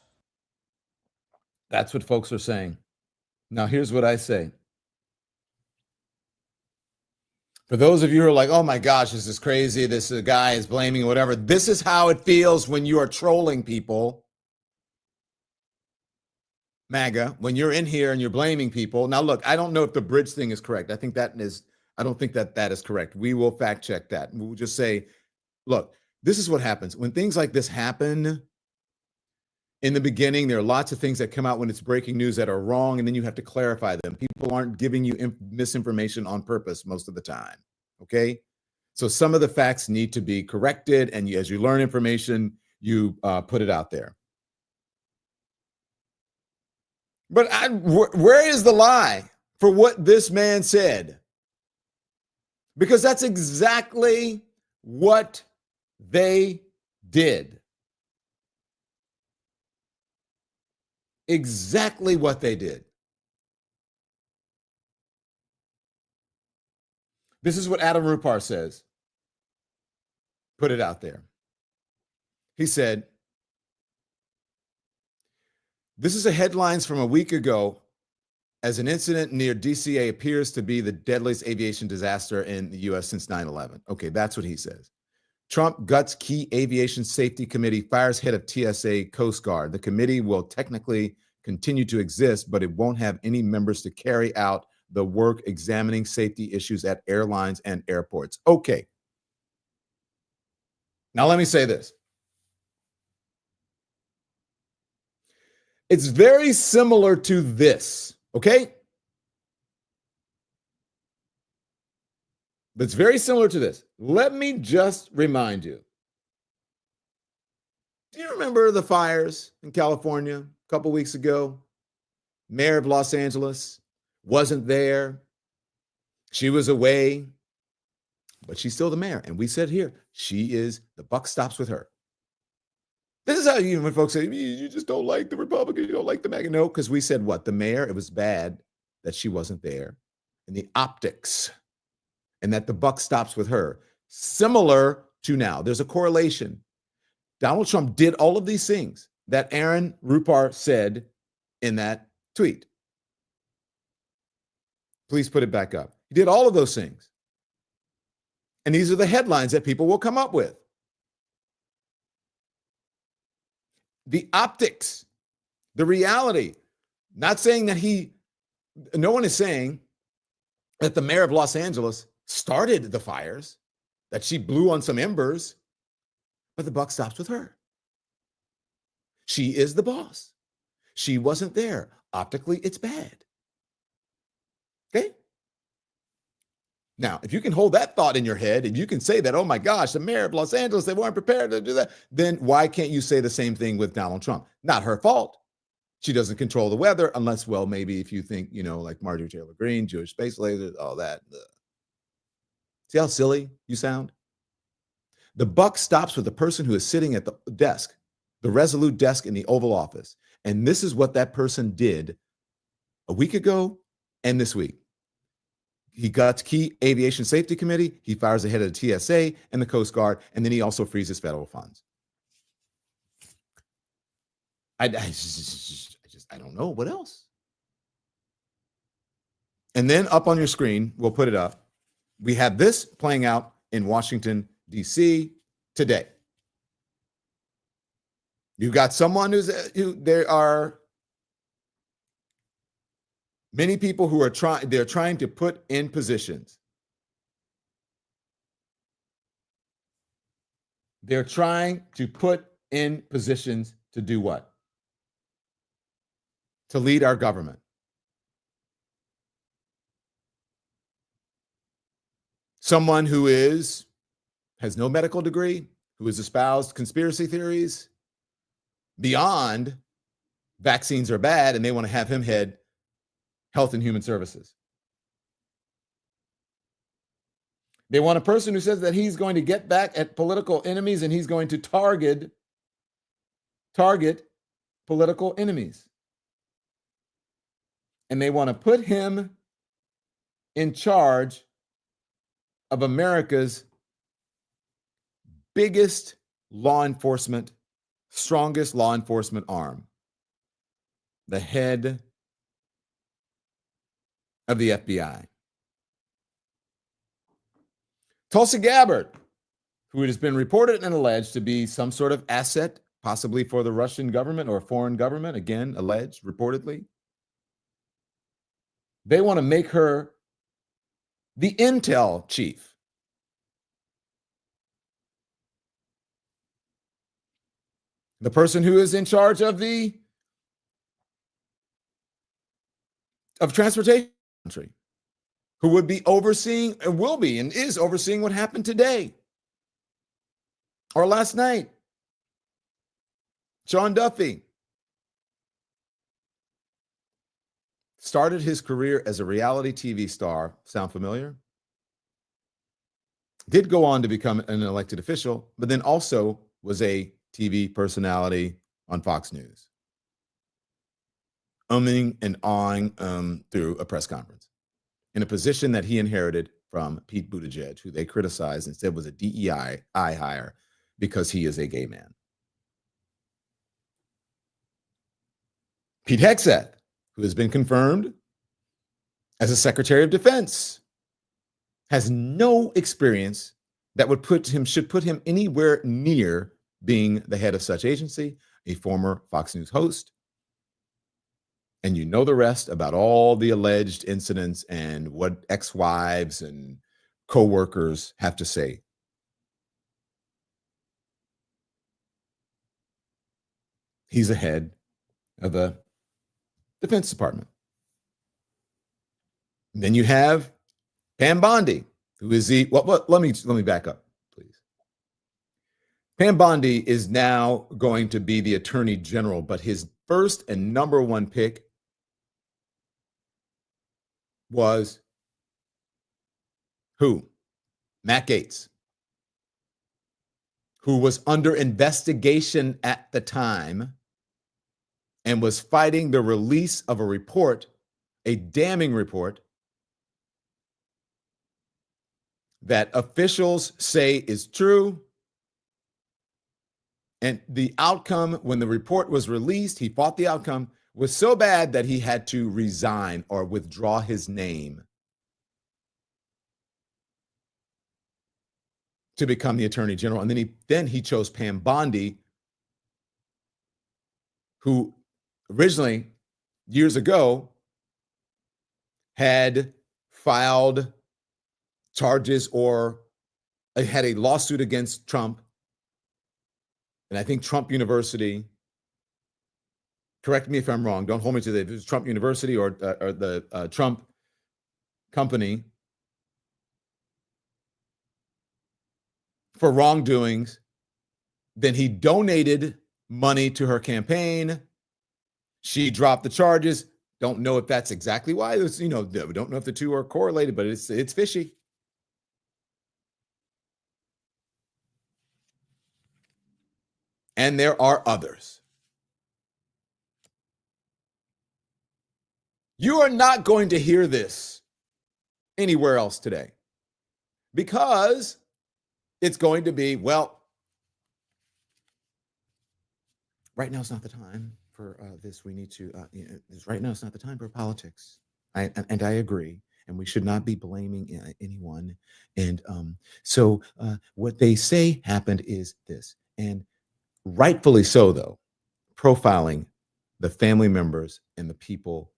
That's what folks are saying. Now, here's what I say. For those of you who are like, oh my gosh, this is crazy, this guy is blaming whatever, this is how it feels when you are trolling people. MAGA, when you're in here and you're blaming people. Now, look, I don't know if the bridge thing is correct. I don't think that is correct. We will fact check that. We'll just say, look, this is what happens. When things like this happen, in the beginning, there are lots of things that come out when it's breaking news that are wrong, and then you have to clarify them. People aren't giving you misinformation on purpose most of the time, okay? So some of the facts need to be corrected, and as you learn information, you put it out there. But where is the lie for what this man said? Because that's exactly what they did. Exactly what they did. This is what Adam Rupar says. Put it out there. He said, this is a headlines from a week ago as an incident near DCA appears to be the deadliest aviation disaster in the U.S. since 9/11. Okay, that's what he says. Trump guts key aviation safety committee, fires head of TSA Coast Guard. The committee will technically continue to exist, but it won't have any members to carry out the work examining safety issues at airlines and airports. Okay. Now let me say this. It's very similar to this, okay? That's very similar to this. Let me just remind you. Do you remember the fires in California a couple weeks ago? Mayor of Los Angeles wasn't there. She was away, but she's still the mayor. And we said here, the buck stops with her. This is how when folks say, you just don't like the Republicans, you don't like the MAGA. No, because we said what? The mayor, it was bad that she wasn't there. And the optics, and that the buck stops with her. Similar to now. There's a correlation. Donald Trump did all of these things that Aaron Rupar said in that tweet. Please put it back up. He did all of those things. And these are the headlines that people will come up with. The optics, the reality, not saying that no one is saying that the mayor of Los Angeles started the fires, that she blew on some embers, but the buck stops with her. She is the boss. She wasn't there. Optically, it's bad. Okay? Now, if you can hold that thought in your head and you can say that, oh my gosh, the mayor of Los Angeles, they weren't prepared to do that, then why can't you say the same thing with Donald Trump? Not her fault. She doesn't control the weather unless, well, maybe if you think, like Marjorie Taylor Greene, Jewish space lasers, all that. See how silly you sound? The buck stops with the person who is sitting at the desk, the resolute desk in the Oval Office. And this is what that person did a week ago and this week. He guts key aviation safety committee. He fires the head of the TSA and the Coast Guard, and then he also freezes federal funds. I don't know what else. And then up on your screen, we'll put it up. We have this playing out in Washington, D.C. today. You've got someone there are many people who are trying to put in positions. They're trying to put in positions to do what? To lead our government. Someone who has no medical degree, who has espoused conspiracy theories beyond vaccines are bad, and they want to have him head Health and Human Services. They want a person who says that he's going to get back at political enemies and he's going to target political enemies. And they want to put him in charge of America's biggest law enforcement, strongest law enforcement arm, the head of the FBI. Tulsi Gabbard, who has been reported and alleged to be some sort of asset, possibly for the Russian government or foreign government, again, alleged, reportedly. They want to make her the intel chief. The person who is in charge of transportation, who would be overseeing, and will be, and is overseeing what happened today or last night. Sean Duffy started his career as a reality TV star. Sound familiar? Did go on to become an elected official, but then also was a TV personality on Fox News. Umming and awing through a press conference in a position that he inherited from Pete Buttigieg, who they criticized and said was a DEI hire because he is a gay man. Pete Hegseth, who has been confirmed as a Secretary of Defense, has no experience that should put him anywhere near being the head of such agency, a former Fox News host. And you know the rest about all the alleged incidents and what ex-wives and co-workers have to say. He's the head of the Defense Department. And then you have Pam Bondi, who is let me back up, please. Pam Bondi is now going to be the Attorney General, but his first and number one pick was who? Matt Gaetz, who was under investigation at the time and was fighting the release of a report, a damning report, that officials say is true. And the outcome, when the report was released, he fought the outcome, was so bad that he had to resign or withdraw his name to become the Attorney General. And then he chose Pam Bondi, who originally, years ago, had filed charges or had a lawsuit against Trump. And I think Trump University, correct me if I'm wrong, don't hold me to that, if it was Trump University or the Trump company, for wrongdoings. Then he donated money to her campaign. She dropped the charges. Don't know if that's exactly why. We don't know if the two are correlated, but it's fishy. And there are others. You are not going to hear this anywhere else today because it's going to be, well, right now is not the time for this. We need to, right now is not the time for politics. And I agree. And we should not be blaming anyone. And so what they say happened is this. And rightfully so, though, profiling the family members and the people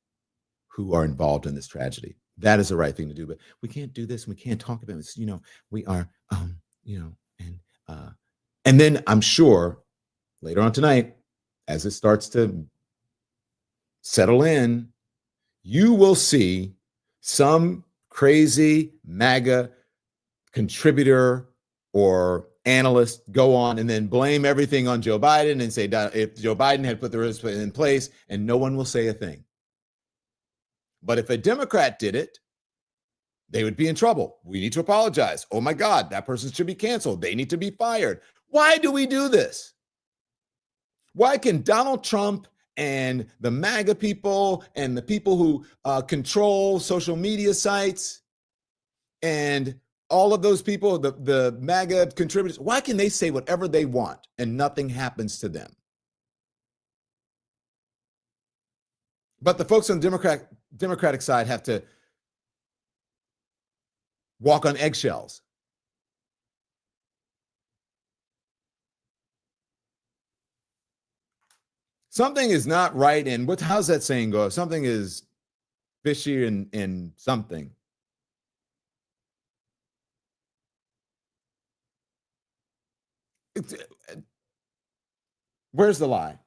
who are involved in this tragedy. That is the right thing to do. But we can't do this. And we can't talk about this. We are, and then I'm sure later on tonight, as it starts to settle in, you will see some crazy MAGA contributor or analyst go on and then blame everything on Joe Biden and say if Joe Biden had put the risk in place, and no one will say a thing. But if a Democrat did it, they would be in trouble. We need to apologize. Oh my God, that person should be canceled. They need to be fired. Why do we do this? Why can Donald Trump and the MAGA people and the people who control social media sites and all of those people, the MAGA contributors, why can they say whatever they want and nothing happens to them? But the folks on the Democratic side have to walk on eggshells. Something is not right in how's that saying go? Something is fishy in something. Where's the lie?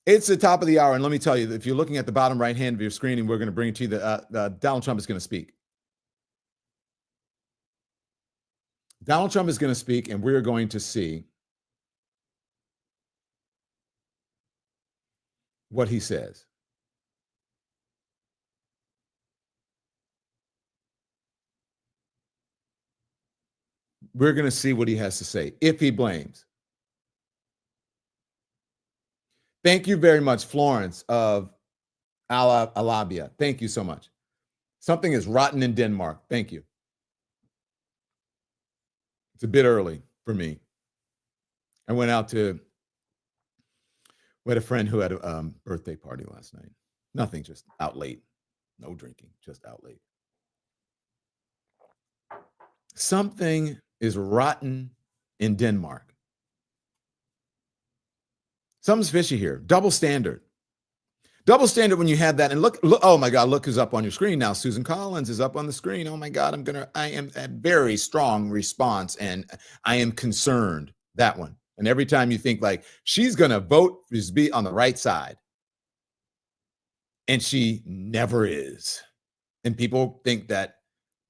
It's the top of the hour, and let me tell you, if you're looking at the bottom right hand of your screen, and we're going to bring it to you, Donald Trump is going to speak. Donald Trump is going to speak, and we're going to see what he says. We're going to see what he has to say, if he blames. Thank you very much, Florence of Alabia. Thank you so much. Something is rotten in Denmark. Thank you. It's a bit early for me. I went out we had a friend who had a birthday party last night. Nothing, just out late. No drinking, just out late. Something is rotten in Denmark. Something's fishy here. Double standard. Double standard when you have that. And look, oh my God, look who's up on your screen now. Susan Collins is up on the screen. Oh my God, I am a very strong response, and I am concerned. That one. And every time you think like she's going to vote to be on the right side, and she never is. And people think that,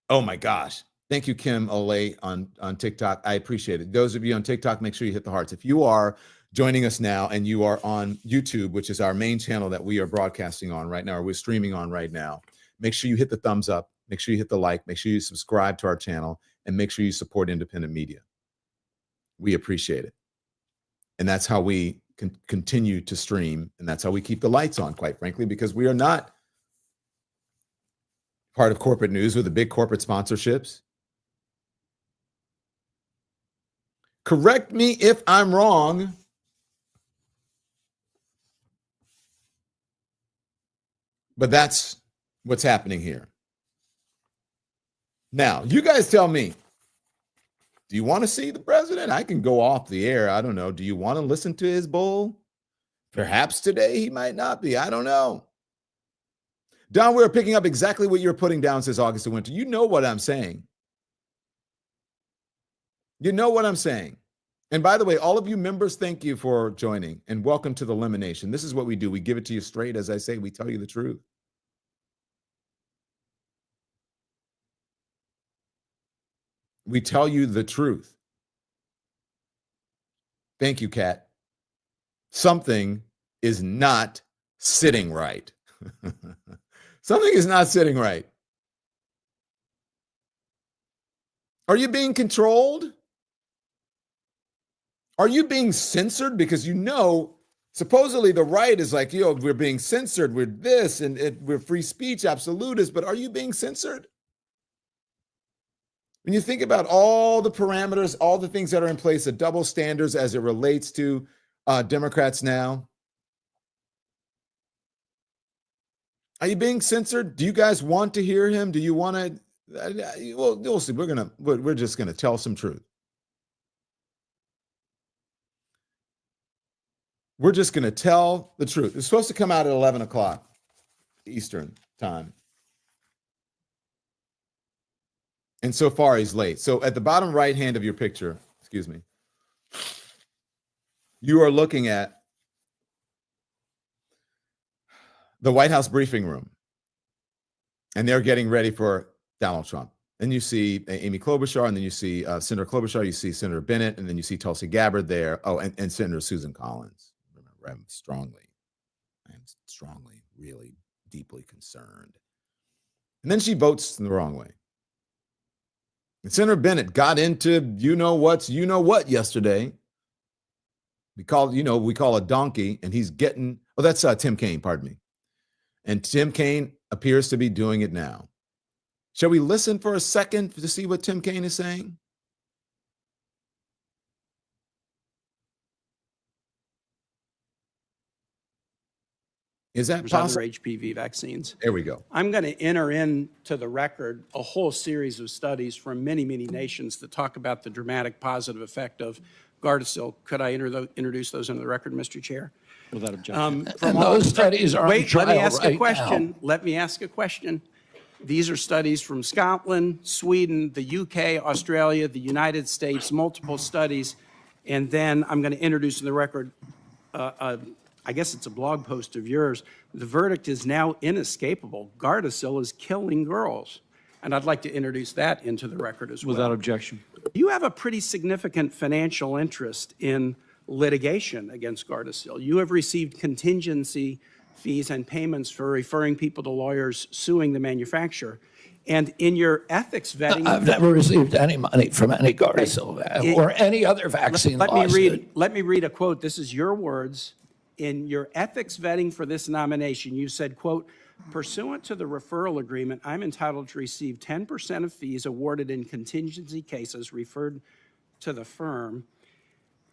oh my gosh. Thank you, Kim Olay on TikTok. I appreciate it. Those of you on TikTok, make sure you hit the hearts. If you are joining us now and you are on YouTube, which is our main channel that we are broadcasting on right now, or we're streaming on right now, make sure you hit the thumbs up. Make sure you hit the like. Make sure you subscribe to our channel, and make sure you support independent media. We appreciate it. And that's how we can continue to stream. And that's how we keep the lights on, quite frankly, because we are not part of corporate news with the big corporate sponsorships. Correct me if I'm wrong. But that's what's happening here. Now, you guys tell me, do you want to see the president? I can go off the air. I don't know. Do you want to listen to his bull? Perhaps today he might not be. I don't know. Don, we're picking up exactly what you're putting down, says August de Winter. You know what I'm saying. You know what I'm saying. And by the way, all of you members, thank you for joining, and welcome to the Elimination. This is what we do. We give it to you straight. As I say, we tell you the truth. We tell you the truth. Thank you, Kat. Something is not sitting right. Something is not sitting right. Are you being controlled? Are you being censored? Because supposedly the right is like, we're being censored. We're this, and we're free speech absolutists. But are you being censored? When you think about all the parameters, all the things that are in place, the double standards as it relates to Democrats now, are you being censored? Do you guys want to hear him? Do you want to? Well, we'll see. We're just gonna tell some truth. We're just gonna tell the truth. It's supposed to come out at 11 o'clock Eastern time. And so far, he's late. So at the bottom right hand of your picture, you are looking at the White House briefing room. And they're getting ready for Donald Trump. And you see Amy Klobuchar, and then you see Senator Klobuchar, you see Senator Bennett, and then you see Tulsi Gabbard there. Oh, and Senator Susan Collins. Remember, strongly. I am strongly, really deeply concerned. And then she votes the wrong way. And Senator Bennett got into you know what yesterday. We call a donkey, and he's getting, that's Tim Kaine, pardon me. And Tim Kaine appears to be doing it now. Shall we listen for a second to see what Tim Kaine is saying? Is that possible? Other HPV vaccines. There we go. I'm going to enter into the record a whole series of studies from many, many nations that talk about the dramatic positive effect of Gardasil. Could I introduce those into the record, Mr. Chair? Without objection. And those studies are on trial let me ask right a question. now. Let me ask a question. These are studies from Scotland, Sweden, the UK, Australia, the United States, multiple studies. And then I'm going to introduce in the record, I guess it's a blog post of yours. The verdict is now inescapable. Gardasil is killing girls. And I'd like to introduce that into the record as well. Without objection. You have a pretty significant financial interest in litigation against Gardasil. You have received contingency fees and payments for referring people to lawyers suing the manufacturer. And in your ethics vetting... I've never received any money from any Gardasil or any other vaccine lawsuit. Let me read a quote. This is your words. In your ethics vetting for this nomination, you said, quote, pursuant to the referral agreement, I'm entitled to receive 10% of fees awarded in contingency cases referred to the firm.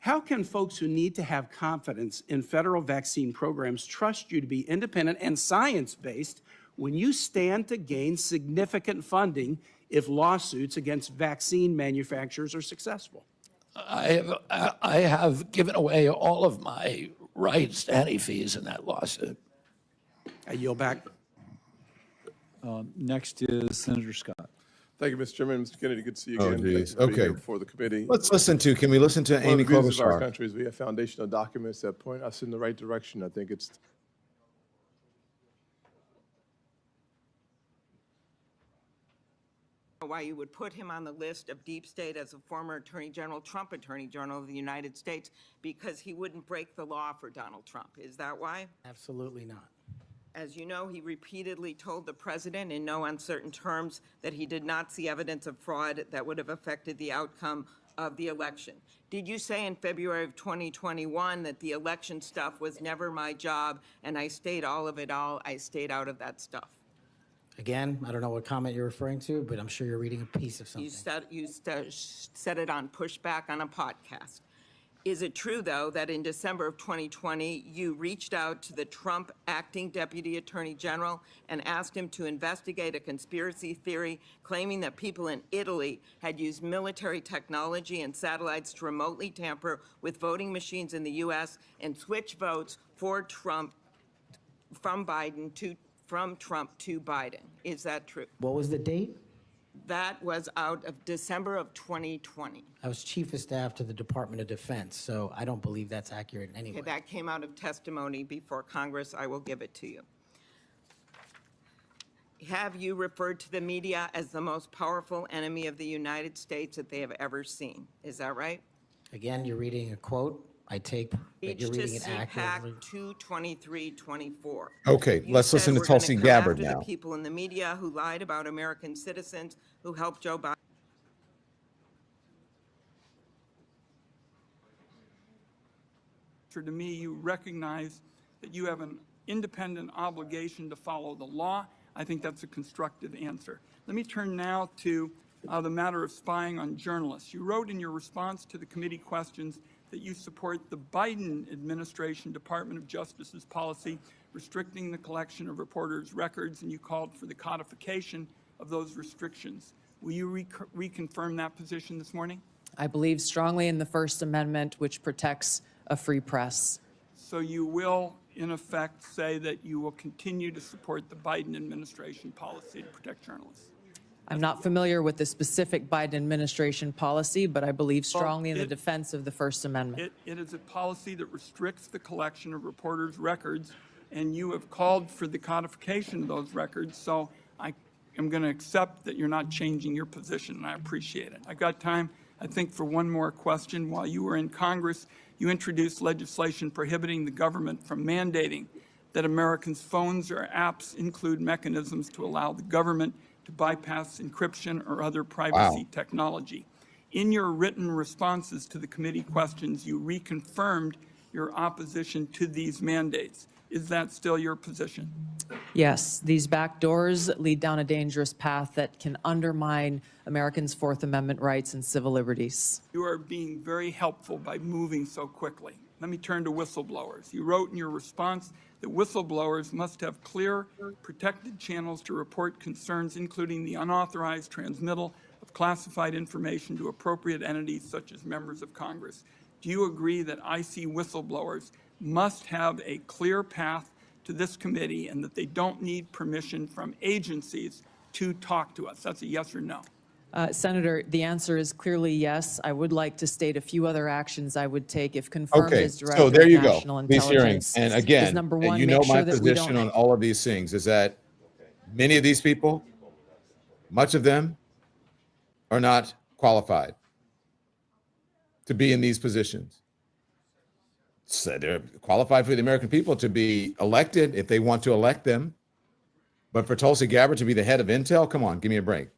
How can folks who need to have confidence in federal vaccine programs trust you to be independent and science-based when you stand to gain significant funding if lawsuits against vaccine manufacturers are successful? I have given away all of my rights to any fees in that lawsuit. I yield back. Next is Senator Scott. Thank you, Mr. Chairman. Mr. Kennedy, good to see you Oh, again. geez. Thank you for being Okay. here before the committee. Can we listen to One of Amy the beauties of our Klobuchar? country is we have foundational documents that point us in the right direction. I think it's why you would put him on the list of deep state as a former Attorney General, Trump Attorney General of the United States, because he wouldn't break the law for Donald Trump. Is that why? Absolutely not. As you know, he repeatedly told the president in no uncertain terms that he did not see evidence of fraud that would have affected the outcome of the election. Did you say in February of 2021 that the election stuff was never my job and I stayed out of that stuff? Again, I don't know what comment you're referring to, but I'm sure you're reading a piece of something. You said it on Pushback on a podcast. Is it true, though, that in December of 2020, you reached out to the Trump acting deputy attorney general and asked him to investigate a conspiracy theory claiming that people in Italy had used military technology and satellites to remotely tamper with voting machines in the U.S. and switch votes for Trump from Trump to Biden? Is that true? What was the date? That was out of December of 2020. I was chief of staff to the Department of Defense, so I don't believe that's accurate in any way. Okay, that came out of testimony before Congress. I will give it to you. Have you referred to the media as the most powerful enemy of the United States that they have ever seen? Is that right? Again, you're reading a quote. I take that you're reading it accurately. 22324. Okay, let's listen to Tulsi Gabbard now. The people in the media who lied about American citizens who helped Joe Biden. To me, you recognize that you have an independent obligation to follow the law. I think that's a constructive answer. Let me turn now to the matter of spying on journalists. You wrote in your response to the committee questions that you support the Biden administration Department of Justice's policy restricting the collection of reporters' records, and you called for the codification of those restrictions. Will you reconfirm that position this morning? I believe strongly in the First Amendment, which protects a free press. So you will, in effect, say that you will continue to support the Biden administration policy to protect journalists? I'm not familiar with the specific Biden administration policy, but I believe strongly in the defense of the First Amendment. It is a policy that restricts the collection of reporters' records, and you have called for the codification of those records, so I am going to accept that you're not changing your position, and I appreciate it. I've got time, I think, for one more question. While you were in Congress, you introduced legislation prohibiting the government from mandating that Americans' phones or apps include mechanisms to allow the government to bypass encryption or other privacy technology. In your written responses to the committee questions, you reconfirmed your opposition to these mandates. Is that still your position? Yes, these back doors lead down a dangerous path that can undermine Americans' Fourth Amendment rights and civil liberties. You are being very helpful by moving so quickly. Let me turn to whistleblowers. You wrote in your response that whistleblowers must have clear, protected channels to report concerns, including the unauthorized transmittal of classified information to appropriate entities such as members of Congress. Do you agree that IC whistleblowers must have a clear path to this committee and that they don't need permission from agencies to talk to us? That's a yes or no. Senator, the answer is clearly yes. I would like to state a few other actions I would take if confirmed as Director so there you of go. National These Intelligence. hearings, and again, number and one, you know make my sure that we position don't. on all of these things is that many of these people, much of them, are not qualified to be in these positions. So they're qualified for the American people to be elected if they want to elect them. But for Tulsi Gabbard to be the head of Intel, come on, give me a break.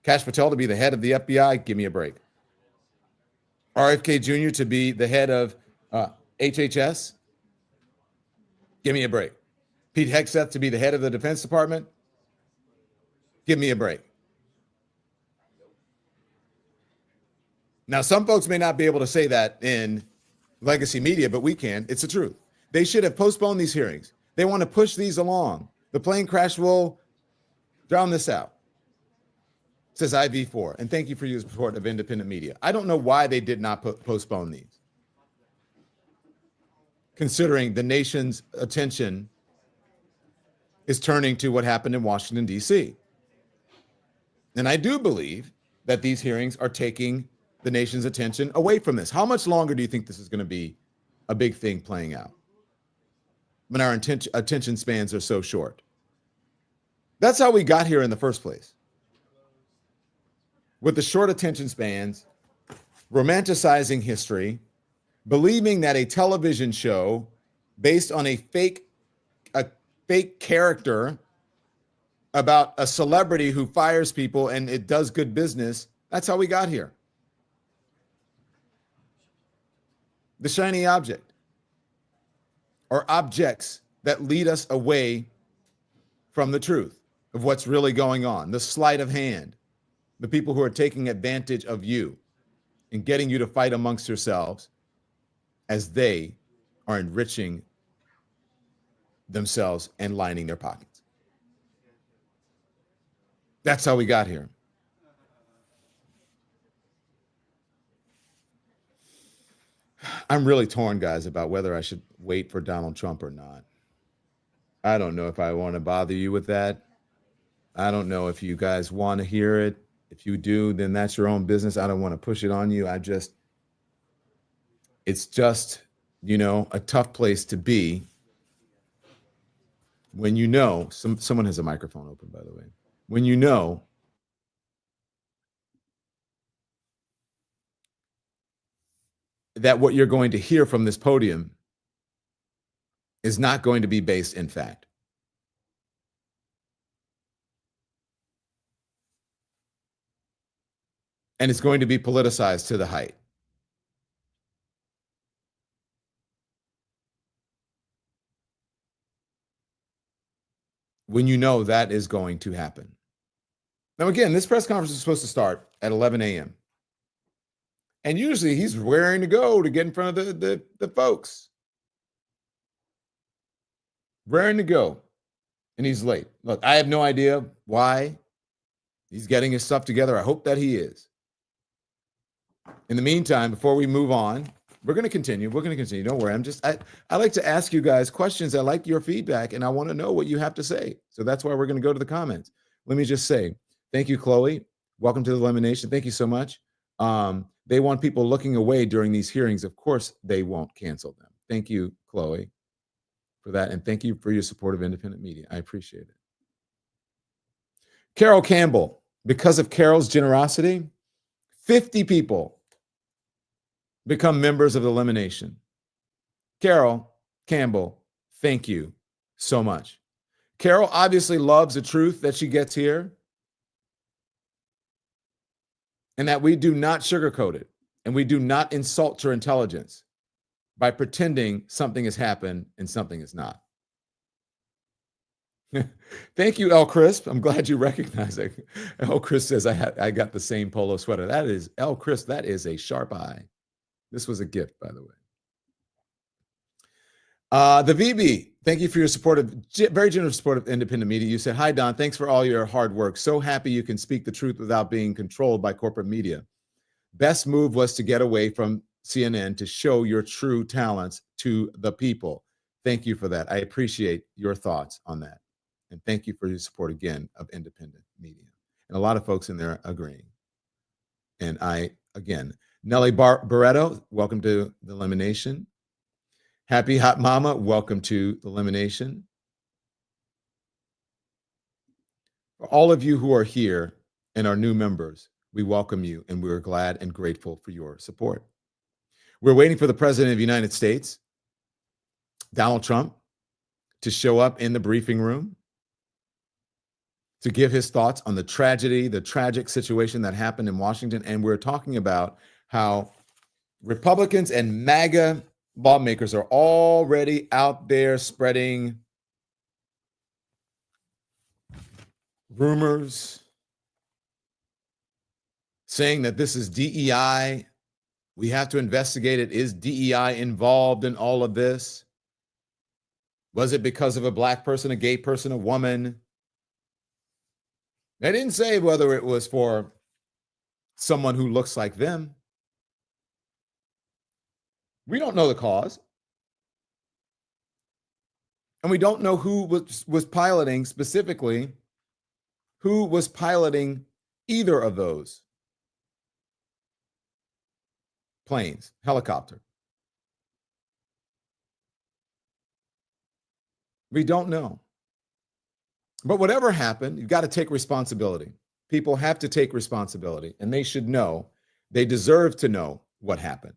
Kash Patel to be the head of the FBI, give me a break. RFK Jr. to be the head of HHS, give me a break. Pete Hegseth to be the head of the Defense Department, give me a break. Now, some folks may not be able to say that in legacy media, but we can. It's the truth. They should have postponed these hearings. They want to push these along. The plane crash will drown this out, says IV4. And thank you for your support of independent media. I don't know why they did not postpone these, considering the nation's attention is turning to what happened in Washington, D.C. And I do believe that these hearings are taking the nation's attention away from this. How much longer do you think this is going to be a big thing playing out when our attention spans are so short? That's how we got here in the first place. With the short attention spans, romanticizing history, believing that a television show based on a fake character about a celebrity who fires people and it does good business, that's how we got here. The shiny object, or objects that lead us away from the truth of what's really going on, the sleight of hand, the people who are taking advantage of you and getting you to fight amongst yourselves as they are enriching themselves and lining their pockets. That's how we got here. I'm really torn, guys, about whether I should wait for Donald Trump or not. I don't know if I want to bother you with that. I don't know if you guys want to hear it. If you do, then that's your own business. I don't want to push it on you. It's just, a tough place to be when someone has a microphone open, by the way, when you know that what you're going to hear from this podium is not going to be based in fact. And it's going to be politicized to the height. When you know that is going to happen. Now, again, this press conference is supposed to start at 11 a.m. And usually he's raring to go to get in front of the folks. Raring to go. And he's late. Look, I have no idea why he's getting his stuff together. I hope that he is. In the meantime, before we move on, we're going to continue. Don't worry. I like to ask you guys questions. I like your feedback, and I want to know what you have to say. So that's why we're going to go to the comments. Let me just say, thank you, Chloe. Welcome to the Lemonation. Thank you so much. They want people looking away during these hearings. Of course, they won't cancel them. Thank you, Chloe, for that. And thank you for your support of independent media. I appreciate it. Carol Campbell, because of Carol's generosity, 50 people become members of the Lemonation. Carol Campbell, thank you so much. Carol obviously loves the truth that she gets here, and that we do not sugarcoat it, and we do not insult her intelligence by pretending something has happened and something is not. Thank you, El Crisp. I'm glad you recognize it. El Crisp says, I got the same polo sweater. That is, El Crisp, that is a sharp eye. This was a gift, by the way. The VB, thank you for your support of, very generous support of independent media. You said, hi, Don, thanks for all your hard work. So happy you can speak the truth without being controlled by corporate media. Best move was to get away from CNN to show your true talents to the people. Thank you for that. I appreciate your thoughts on that. And thank you for your support again of independent media. And a lot of folks in there agreeing. And again, Nellie Barretto, welcome to the Elimination. Happy Hot Mama, welcome to the Elimination. For all of you who are here and are new members, we welcome you and we're glad and grateful for your support. We're waiting for the President of the United States, Donald Trump, to show up in the briefing room to give his thoughts on the tragedy, the tragic situation that happened in Washington. And we're talking about how Republicans and MAGA lawmakers are already out there spreading rumors, saying that this is DEI. We have to investigate it. Is DEI involved in all of this? Was it because of a Black person, a gay person, a woman? They didn't say whether it was for someone who looks like them. We don't know the cause. And we don't know who was piloting specifically, who was piloting either of those planes, helicopter. We don't know. But whatever happened, you've got to take responsibility. People have to take responsibility, and they should know, they deserve to know what happened.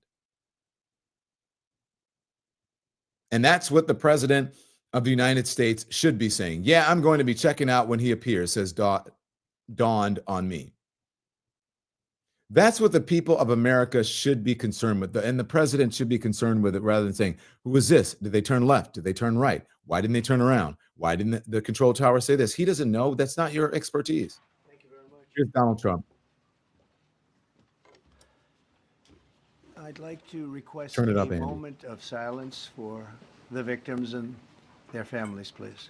And that's what the President of the United States should be saying. Yeah, I'm going to be checking out when he appears, says dawned on me. That's what the people of America should be concerned with. And the president should be concerned with it rather than saying, who is this? Did they turn left? Did they turn right? Why didn't they turn around? Why didn't the control tower say this? He doesn't know. That's not your expertise. Thank you very much. Here's Donald Trump. I'd like to request Turn it up, a Andy. moment of silence for the victims and their families, please.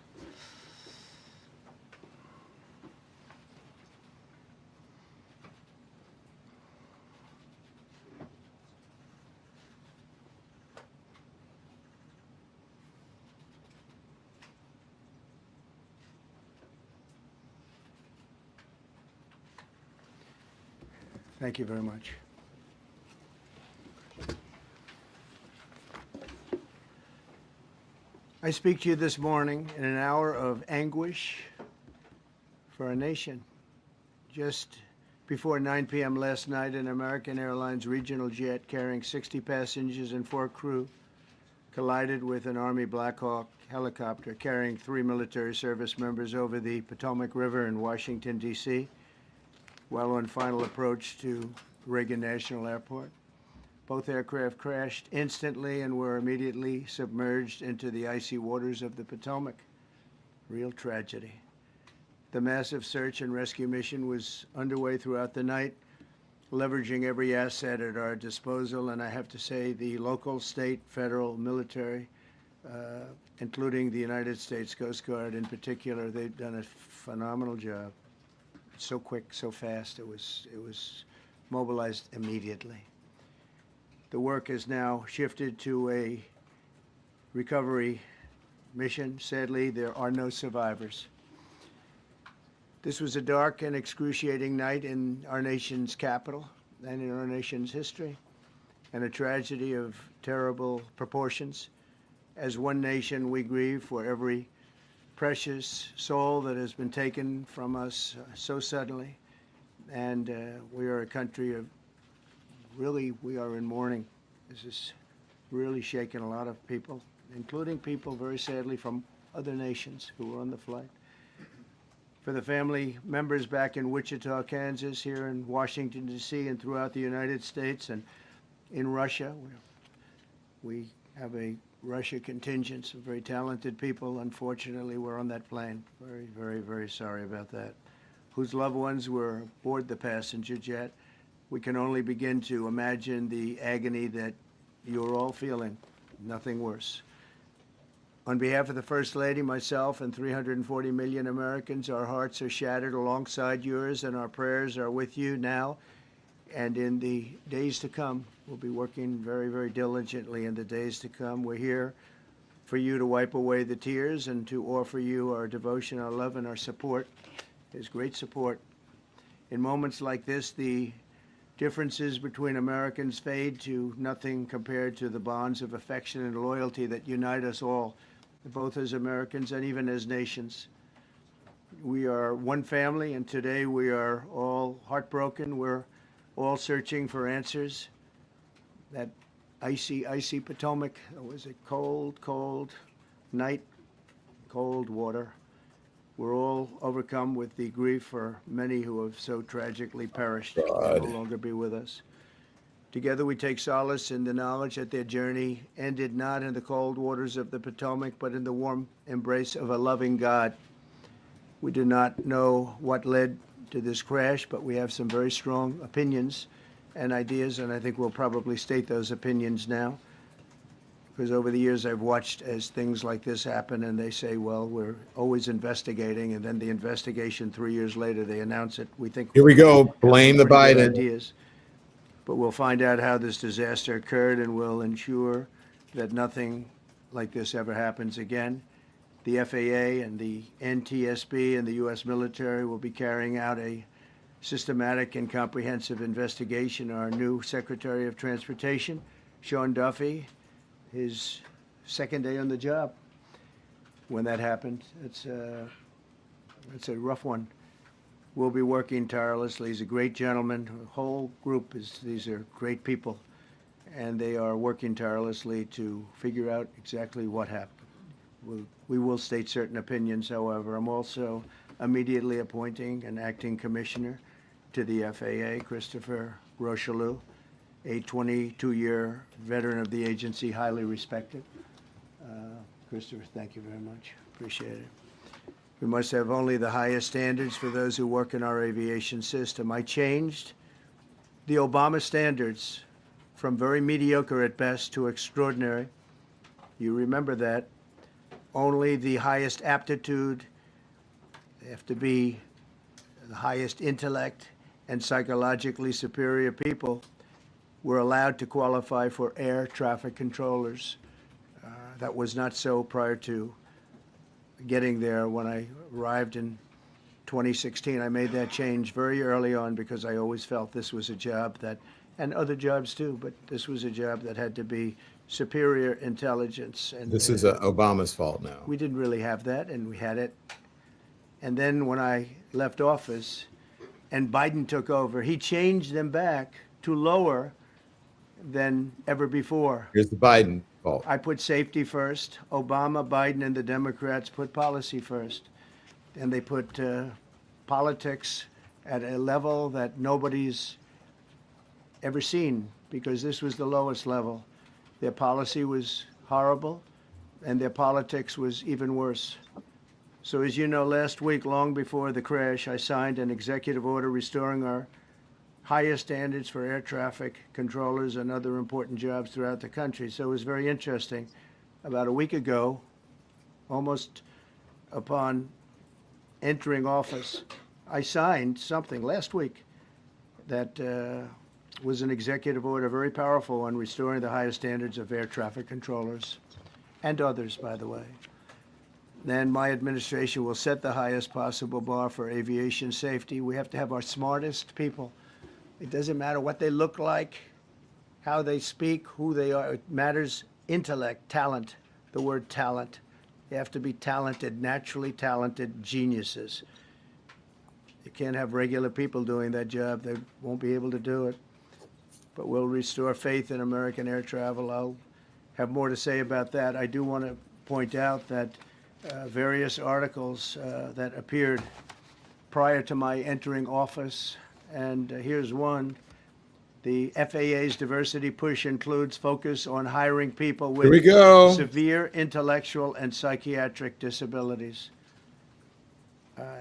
Thank you very much. I speak to you this morning in an hour of anguish for our nation. Just before 9 p.m. last night, an American Airlines regional jet carrying 60 passengers and 4 crew collided with an Army Black Hawk helicopter carrying 3 military service members over the Potomac River in Washington, D.C., while on final approach to Reagan National Airport. Both aircraft crashed instantly and were immediately submerged into the icy waters of the Potomac. Real tragedy. The massive search and rescue mission was underway throughout the night, leveraging every asset at our disposal, and I have to say the local, state, federal, military, including the United States Coast Guard in particular, they've done a phenomenal job. So quick, so fast, it was mobilized immediately. The work has now shifted to a recovery mission. Sadly, there are no survivors. This was a dark and excruciating night in our nation's capital and in our nation's history, and a tragedy of terrible proportions. As one nation, we grieve for every precious soul that has been taken from us so suddenly, and we are a country of really, we are in mourning. This has really shaken a lot of people, including people, very sadly, from other nations who were on the flight. For the family members back in Wichita, Kansas, here in Washington, D.C., and throughout the United States and in Russia, we have a Russia contingent of very talented people. Unfortunately, were on that plane. Very, very, very sorry about that. Whose loved ones were aboard the passenger jet. We can only begin to imagine the agony that you're all feeling. Nothing worse. On behalf of the First Lady, myself, and 340 million Americans, our hearts are shattered alongside yours, and our prayers are with you now and in the days to come. We'll be working very, very diligently in the days to come. We're here for you to wipe away the tears and to offer you our devotion, our love, and our support. There's great support. In moments like this, the differences between Americans fade to nothing compared to the bonds of affection and loyalty that unite us all, both as Americans and even as nations. We are one family, and today we are all heartbroken. We're all searching for answers. That icy Potomac, it was a cold, cold night, cold water. We're all overcome with the grief for many who have so tragically perished and will no longer be with us. Together we take solace in the knowledge that their journey ended not in the cold waters of the Potomac, but in the warm embrace of a loving God. We do not know what led to this crash, but we have some very strong opinions and ideas, and I think we'll probably state those opinions now. Because over the years I've watched as things like this happen, and they say, well, we're always investigating, and then the investigation 3 years later, they announce it. We think here we go, blame the pretty good Biden. ideas. But we'll find out how this disaster occurred, and we'll ensure that nothing like this ever happens again. The FAA and the NTSB and the U.S. military will be carrying out a systematic and comprehensive investigation. Our new Secretary of Transportation, Sean Duffy, his second day on the job when that happened. It's a rough one. We'll be working tirelessly. He's a great gentleman. The whole group these are great people, and they are working tirelessly to figure out exactly what happened. We will state certain opinions, however. I'm also immediately appointing an acting commissioner to the FAA, Christopher Rocheleau, a 22-year veteran of the agency, highly respected. Christopher, thank you very much. Appreciate it. We must have only the highest standards for those who work in our aviation system. I changed the Obama standards from very mediocre at best to extraordinary. You remember that. Only the highest aptitude, they have to be the highest intellect and psychologically superior people were allowed to qualify for air traffic controllers. That was not so prior to getting there. When I arrived in 2016, I made that change very early on because I always felt this was a job that, and other jobs too, but this was a job that had to be superior intelligence. And This is Obama's fault now. we didn't really have that, and we had it. And then when I left office and Biden took over, he changed them back to lower than ever before. Here's the Biden fault. I put safety first. Obama, Biden, and the Democrats put policy first. And they put politics at a level that nobody's ever seen, because this was the lowest level. Their policy was horrible, and their politics was even worse. So as you know, last week, long before the crash, I signed an executive order restoring our highest standards for air traffic controllers and other important jobs throughout the country. So it was very interesting. About a week ago, almost upon entering office, I signed something last week that was an executive order, very powerful, on restoring the highest standards of air traffic controllers and others, by the way. Then my administration will set the highest possible bar for aviation safety. We have to have our smartest people. It doesn't matter what they look like, how they speak, who they are. It matters intellect, talent, the word talent. They have to be talented, naturally talented geniuses. You can't have regular people doing that job. They won't be able to do it. But we'll restore faith in American air travel. I'll have more to say about that. I do want to point out that various articles that appeared prior to my entering office. And here's one. The FAA's diversity push includes focus on hiring people Here we with go. severe intellectual and psychiatric disabilities.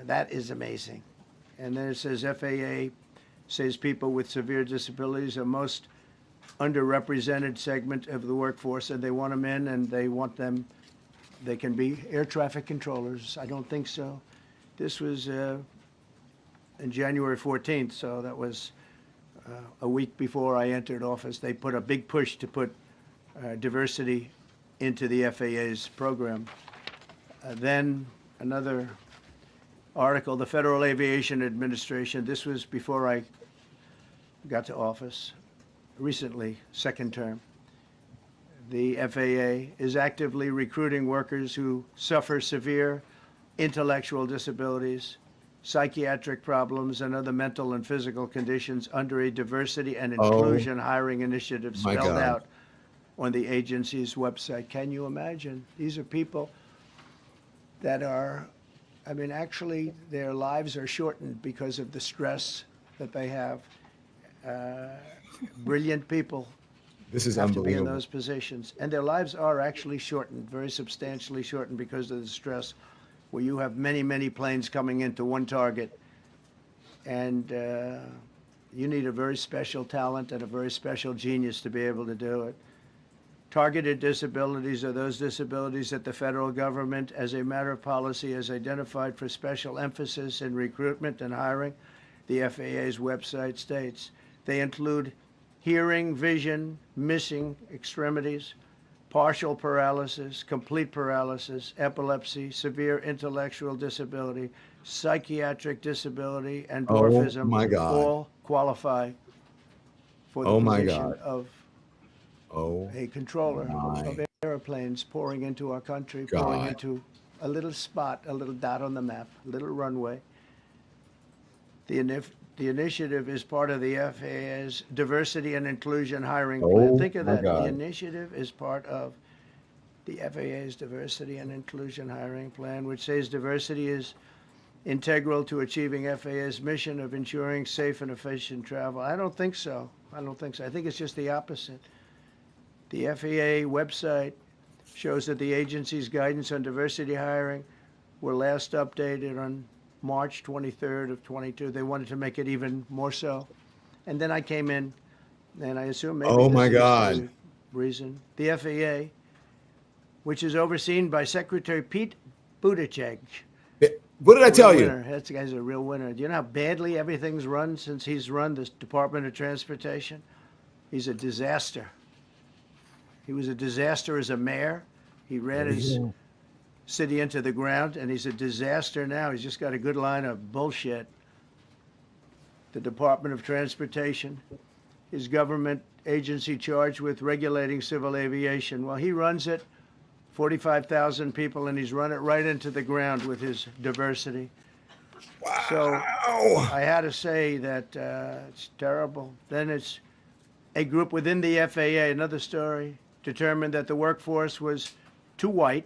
That is amazing. And then it says FAA says people with severe disabilities are most underrepresented segment of the workforce, and they want them in, and they want them, they can be air traffic controllers. I don't think so. This was in January 14th, so that was a week before I entered office. They put a big push to put diversity into the FAA's program. Then another article, the Federal Aviation Administration, this was before I got to office, recently, second term. The FAA is actively recruiting workers who suffer severe intellectual disabilities, psychiatric problems, and other mental and physical conditions under a diversity and inclusion hiring initiative spelled out on the agency's website. Can you imagine? These are people that are, I mean, actually, their lives are shortened because of the stress that they have. Brilliant people This is have to be in unbelievable. those positions. And their lives are actually shortened, very substantially shortened because of the stress, where you have many, many planes coming into one target. And you need a very special talent and a very special genius to be able to do it. Targeted disabilities are those disabilities that the federal government, as a matter of policy, has identified for special emphasis in recruitment and hiring, the FAA's website states. They include hearing, vision, missing extremities, partial paralysis, complete paralysis, epilepsy, severe intellectual disability, psychiatric disability, and dwarfism. Oh my God. All qualify for the Oh my position God. of Oh a controller my of airplanes pouring into our country, God. pouring into a little spot, a little dot on the map, a little runway. The initiative is part of the FAA's diversity and inclusion hiring plan. Oh Think of my that. The God. initiative is part of the FAA's diversity and inclusion hiring plan, which says diversity is integral to achieving FAA's mission of ensuring safe and efficient travel. I don't think so. I don't think so. I think it's just the opposite. The FAA website shows that the agency's guidance on diversity hiring were last updated on March 23rd of 22. They wanted to make it even more so. And then I came in, and I assume maybe Oh this my is God. the reason. The FAA, which is overseen by Secretary Pete Buttigieg. What did I tell you? Winner. That guy's a real winner. Do you know how badly everything's run since he's run this Department of Transportation? He's a disaster. He was a disaster as a mayor. He ran his city into the ground, and he's a disaster now. He's just got a good line of bullshit. The Department of Transportation is government agency charged with regulating civil aviation. Well, he runs it, 45,000 people, and he's run it right into the ground with his diversity. Wow. So I had to say that it's terrible. Then it's a group within the FAA, another story, determined that the workforce was too white,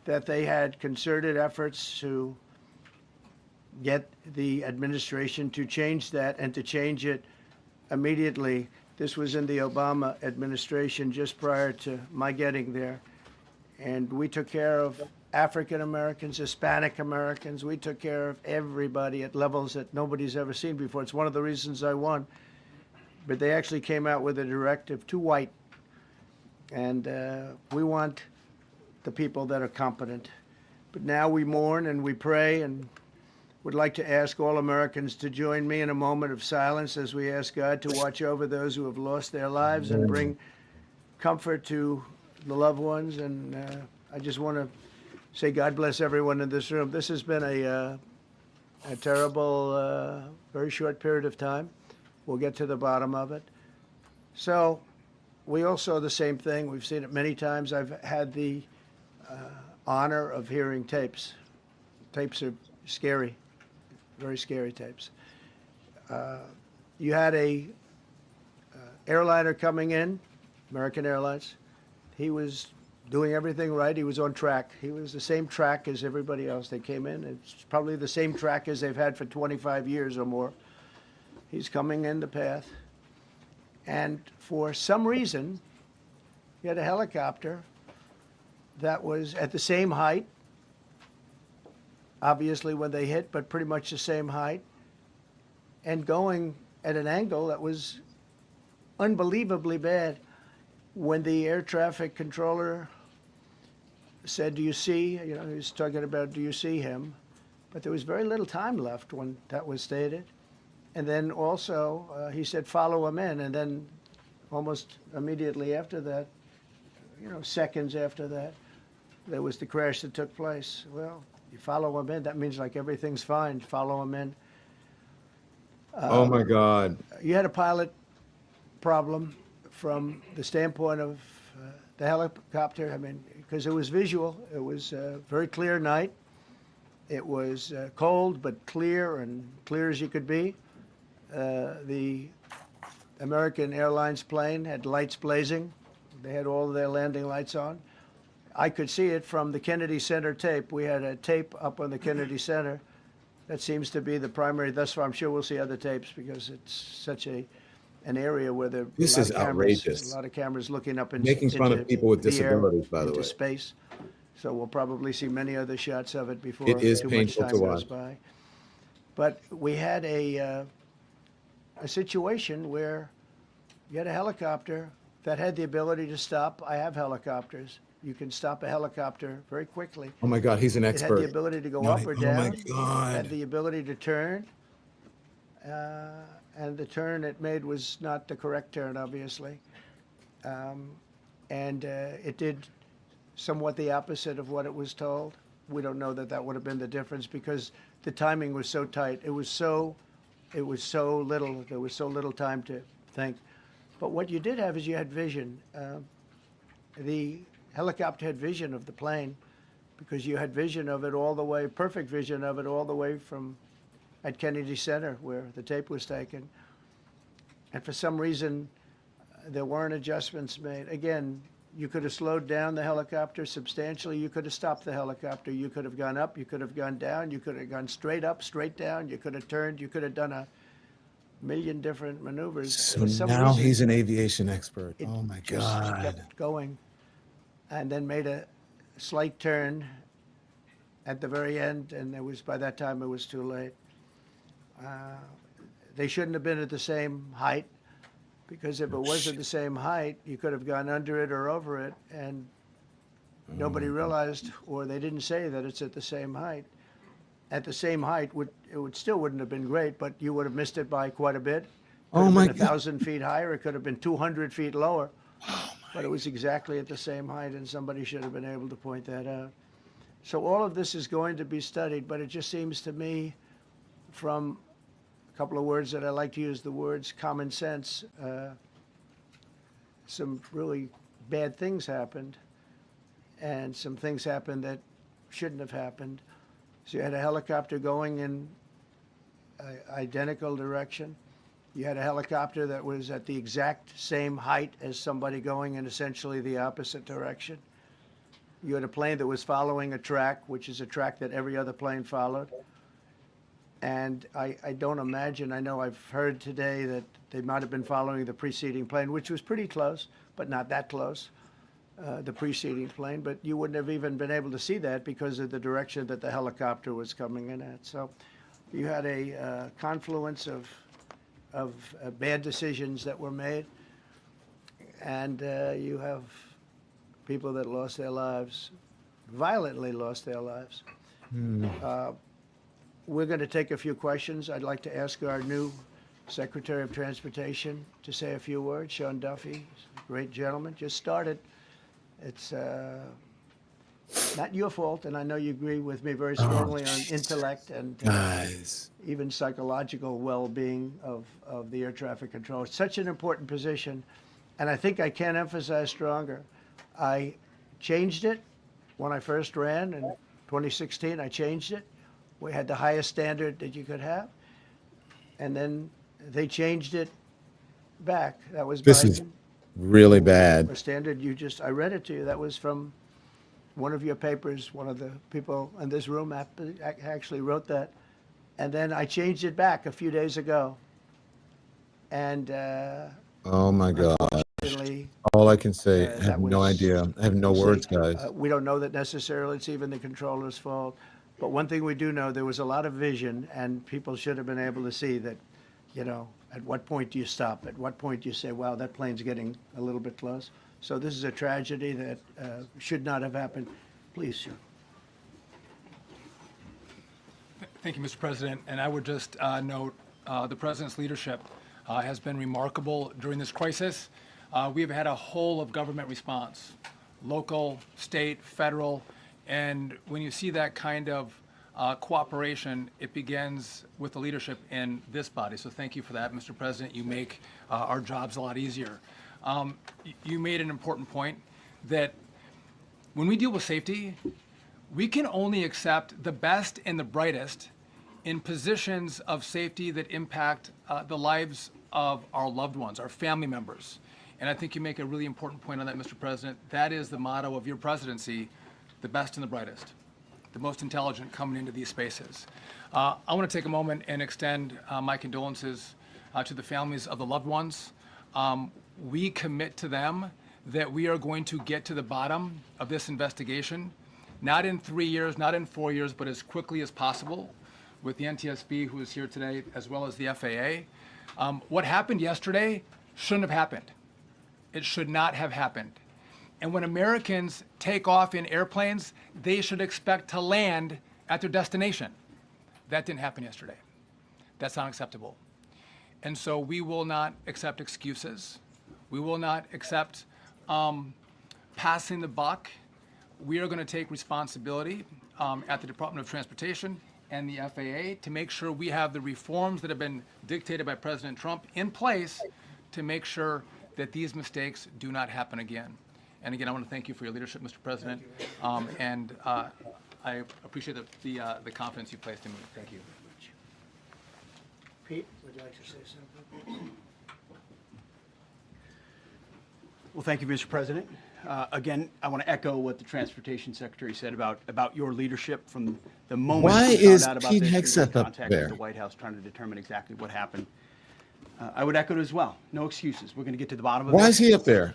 that they had concerted efforts to get the administration to change that and to change it immediately. This was in the Obama administration just prior to my getting there. And we took care of African Americans, Hispanic Americans. We took care of everybody at levels that nobody's ever seen before. It's one of the reasons I won. But they actually came out with a directive, too white. And we want the people that are competent. But now we mourn and we pray, and would like to ask all Americans to join me in a moment of silence as we ask God to watch over those who have lost their lives and bring comfort to the loved ones. And I just want to say God bless everyone in this room. This has been a terrible, very short period of time. We'll get to the bottom of it. So we all saw the same thing. We've seen it many times. I've had the honor of hearing tapes. Tapes are scary, very scary tapes. You had a airliner coming in, American Airlines. He was doing everything right. He was on track. He was the same track as everybody else. They came in. It's probably the same track as they've had for 25 years or more. He's coming in the path. And for some reason, he had a helicopter that was at the same height, obviously when they hit, but pretty much the same height, and going at an angle that was unbelievably bad. When the air traffic controller said, "Do you see?" He was talking about, "Do you see him?" But there was very little time left when that was stated. And then also he said, "Follow him in." And then almost immediately after that, seconds after that, there was the crash that took place. Well, you follow him in. That means like everything's fine. Follow him in. Oh my God. You had a pilot problem from the standpoint of the helicopter. I mean, because it was visual. It was a very clear night. It was cold but clear, and clear as you could be. The American Airlines plane had lights blazing. They had all of their landing lights on. I could see it from the Kennedy Center tape. We had a tape up on the Kennedy Center. That seems to be the primary. Thus far, I'm sure we'll see other tapes because it's such an area where there are This is outrageous. a lot of cameras looking up Making fun of people with disabilities, by the way. Space. So we'll probably see many other shots of it before It is too painful much to time goes watch. by. But we had a situation where you had a helicopter that had the ability to stop. I have helicopters. You can stop a helicopter very quickly. Oh my God, he's an It expert. had the ability to go No, up or oh down. my God. It had the ability to turn. And the turn it made was not the correct turn, obviously. It did somewhat the opposite of what it was told. We don't know that would have been the difference because the timing was so tight. It was so little. There was so little time to think. But what you did have is you had vision. The helicopter had vision of the plane because you had vision of it all the way, perfect vision of it all the way from at Kennedy Center where the tape was taken. And for some reason, there weren't adjustments made. Again, you could have slowed down the helicopter substantially. You could have stopped the helicopter. You could have gone up. You could have gone down. You could have gone straight up, straight down. You could have turned. You could have done a million different maneuvers. So For some now reason, he's an aviation expert. it Oh my just God. kept going and then made a slight turn at the very end, and by that time it was too late. They shouldn't have been at the same height because if it was at the same height, you could have gone under it or over it, and nobody realized, or they didn't say that it's at the same height. At the same height, it still wouldn't have been great, but you would have missed it by quite a bit. Could have been 1,000 feet higher. It could have been 200 feet lower. But it was exactly at the same height, and somebody should have been able to point that out. So all of this is going to be studied, but it just seems to me, from a couple of words that I like to use, the words common sense, some really bad things happened, and some things happened that shouldn't have happened. So you had a helicopter going in an identical direction. You had a helicopter that was at the exact same height as somebody going in essentially the opposite direction. You had a plane that was following a track, which is a track that every other plane followed. And I don't imagine, I know I've heard today that they might have been following the preceding plane, which was pretty close, but not that close, the preceding plane. But you wouldn't have even been able to see that because of the direction that the helicopter was coming in at. So you had a confluence of bad decisions that were made, and you have people that lost their lives, violently lost their lives. We're going to take a few questions. I'd like to ask our new Secretary of Transportation to say a few words. Sean Duffy, great gentleman, just started. It's not your fault, and I know you agree with me very strongly on intellect and even psychological well-being of the air traffic control. It's such an important position, and I think I can't emphasize stronger. I changed it when I first ran in 2016. I changed it. We had the highest standard that you could have, and then they changed it back. That was This is really bad. a standard I read it to you. That was from one of your papers, one of the people in this room actually wrote that. And then I changed it back a few days ago. And Oh my God. unfortunately, All I can say, I have that no was idea. I have no a words, mistake. guys. We don't know that necessarily it's even the controller's fault. But one thing we do know, there was a lot of vision, and people should have been able to see that, you know, at what point do you stop? At what point do you say, wow, that plane's getting a little bit close? So this is a tragedy that should not have happened. Please, sir. Thank you, Mr. President. And I would just note the President's leadership has been remarkable during this crisis. We have had a whole of government response, local, state, federal, and when you see that kind of cooperation, it begins with the leadership in this body. So thank you for that, Mr. President. You make our jobs a lot easier. You made an important point that when we deal with safety, we can only accept the best and the brightest in positions of safety that impact the lives of our loved ones, our family members. And I think you make a really important point on that, Mr. President. That is the motto of your presidency, the best and the brightest, the most intelligent coming into these spaces. I want to take a moment and extend my condolences to the families of the loved ones. We commit to them that we are going to get to the bottom of this investigation, not in 3 years, not in 4 years, but as quickly as possible with the NTSB, who is here today, as well as the FAA. What happened yesterday shouldn't have happened. It should not have happened. And when Americans take off in airplanes, they should expect to land at their destination. That didn't happen yesterday. That's not acceptable. And so we will not accept excuses. We will not accept passing the buck. We are going to take responsibility at the Department of Transportation and the FAA to make sure we have the reforms that have been dictated by President Trump in place to make sure that these mistakes do not happen again. And again, I want to thank you for your leadership, Mr. President, and I appreciate the confidence you placed in me. Thank you. Pete, would you like to say something? Well, thank you, Mr. President. Again, I want to echo what the Transportation Secretary said about your leadership from the moment Why we is found out about Pete this. Hegseth You were in up contact there? with the White House trying to determine exactly what happened. I would echo it as well. No excuses. We're going to get to the bottom of Why this. is he up there?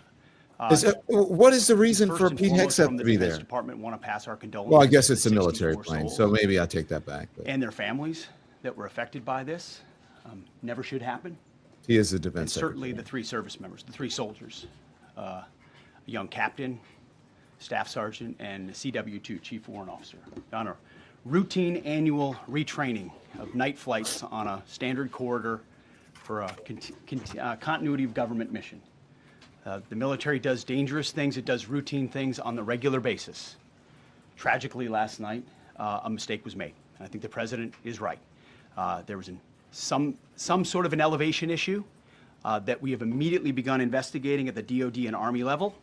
What is the reason First for and Pete foremost, Hegseth from to the be Defense there? Department want to pass our condolences. Well, I guess to it's a the military 64 plane, souls so maybe I take that back. But and their families that were affected by this. Never should happen. he is the defense And certainly secretary. the 3 service members, the 3 soldiers, a young captain, staff sergeant, and CW2, chief warrant officer, on a routine annual retraining of night flights on a standard corridor for a continuity of government mission. The military does dangerous things. It does routine things on the regular basis. Tragically, last night, a mistake was made. And I think the president is right. There was some sort of an elevation issue that we have immediately begun investigating at the DOD and Army level.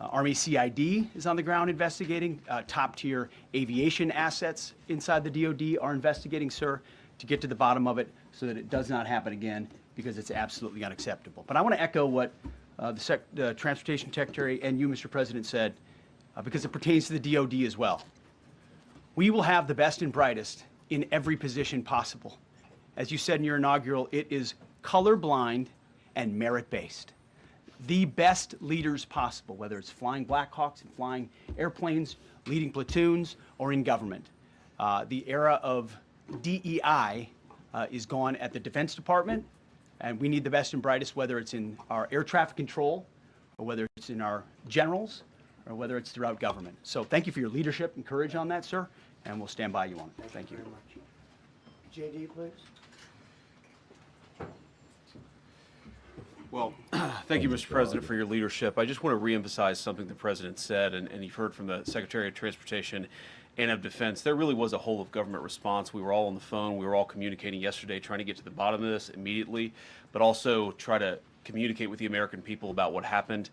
Army CID is on the ground investigating. Top-tier aviation assets inside the DOD are investigating, sir, to get to the bottom of it so that it does not happen again, because it's absolutely unacceptable. But I want to echo what the Transportation Secretary and you, Mr. President, said, because it pertains to the DOD as well. We will have the best and brightest in every position possible. As you said in your inaugural, it is colorblind and merit-based. The best leaders possible, whether it's flying Black Hawks and flying airplanes, leading platoons, or in government. The era of DEI is gone at the Defense Department, and we need the best and brightest, whether it's in our air traffic control, or whether it's in our generals, or whether it's throughout government. So thank you for your leadership and courage on that, sir, and we'll stand by you on it. Thank you. Very much. JD, please. Well, thank you, Mr. President, for your leadership. I just want to reemphasize something the President said, and you've heard from the Secretary of Transportation and of Defense. There really was a whole of government response. We were all on the phone. We were all communicating yesterday, trying to get to the bottom of this immediately, but also try to communicate with the American people about what happened.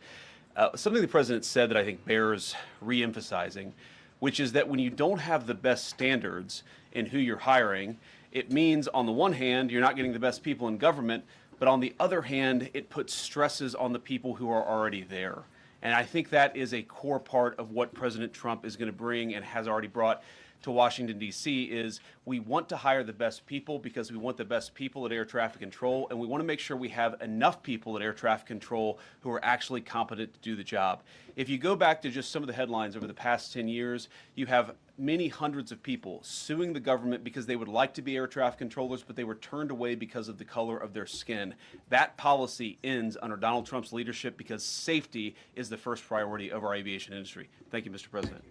Something the President said that I think bears reemphasizing, which is that when you don't have the best standards in who you're hiring, it means, on the one hand, you're not getting the best people in government, but on the other hand, it puts stresses on the people who are already there. And I think that is a core part of what President Trump is going to bring and has already brought to Washington, D.C. is we want to hire the best people because we want the best people at air traffic control, and we want to make sure we have enough people at air traffic control who are actually competent to do the job. If you go back to just some of the headlines over the past 10 years, you have many hundreds of people suing the government because they would like to be air traffic controllers, but they were turned away because of the color of their skin. That policy ends under Donald Trump's leadership because safety is the first priority of our aviation industry. Thank you, Mr. President.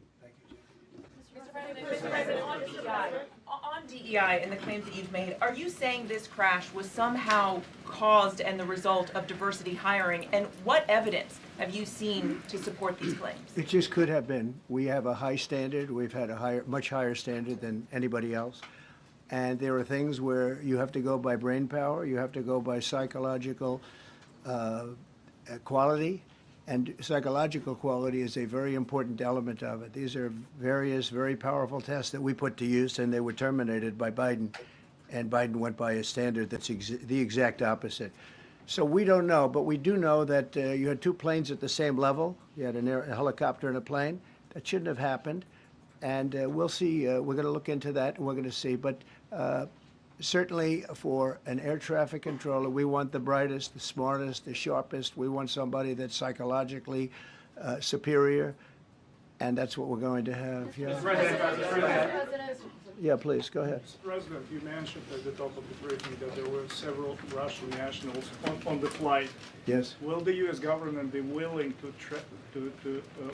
Mr. President, on DEI and the claims that you've made, are you saying this crash was somehow caused and the result of diversity hiring? And what evidence have you seen to support these claims? It just could have been. We have a high standard. We've had a much higher standard than anybody else. And there are things where you have to go by brain power. You have to go by psychological quality. And psychological quality is a very important element of it. These are various very powerful tests that we put to use, and they were terminated by Biden. And Biden went by a standard that's the exact opposite. So we don't know, but we do know that you had two planes at the same level. You had a helicopter and a plane. That shouldn't have happened. And we'll see. We're going to look into that, and we're going to see. But certainly for an air traffic controller, we want the brightest, the smartest, the sharpest. We want somebody that's psychologically superior, and that's what we're going to have. Yeah. Mr. President. Yeah, please, go ahead. Mr. President, you mentioned at the top of the briefing that there were several Russian nationals on the flight. Yes. Will the U.S. government be willing to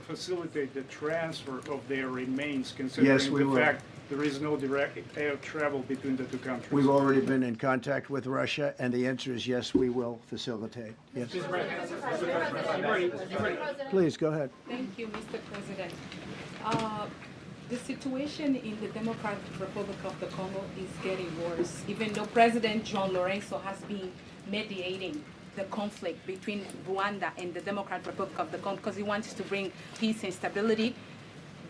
facilitate the transfer of their remains, considering the fact there is no direct air travel between the two countries? We've already been in contact with Russia, and the answer is yes, we will facilitate. Yes. Mr. President. Please, go ahead. Thank you, Mr. President. The situation in the Democratic Republic of the Congo is getting worse, even though President John Lorenzo has been mediating the conflict between Rwanda and the Democratic Republic of the Congo because he wants to bring peace and stability.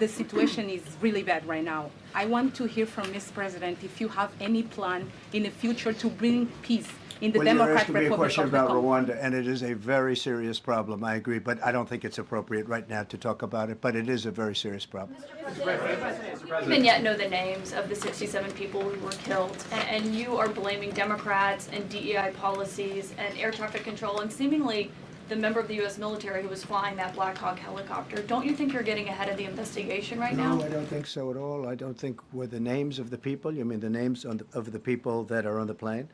The situation is really bad right now. I want to hear from Ms. President if you have any plan in the future to bring peace in the Democratic Republic of the Congo. You're asking me a question about Rwanda, and it is a very serious problem. I agree, but I don't think it's appropriate right now to talk about it. But it is a very serious problem. Mr. President. We don't even yet know the names of the 67 people who were killed, and you are blaming Democrats and DEI policies and air traffic control, and seemingly the member of the U.S. military who was flying that Black Hawk helicopter. Don't you think you're getting ahead of the investigation right now? No, I don't think so at all. I don't think with the names of the people. You mean the names of the people that are on the plane?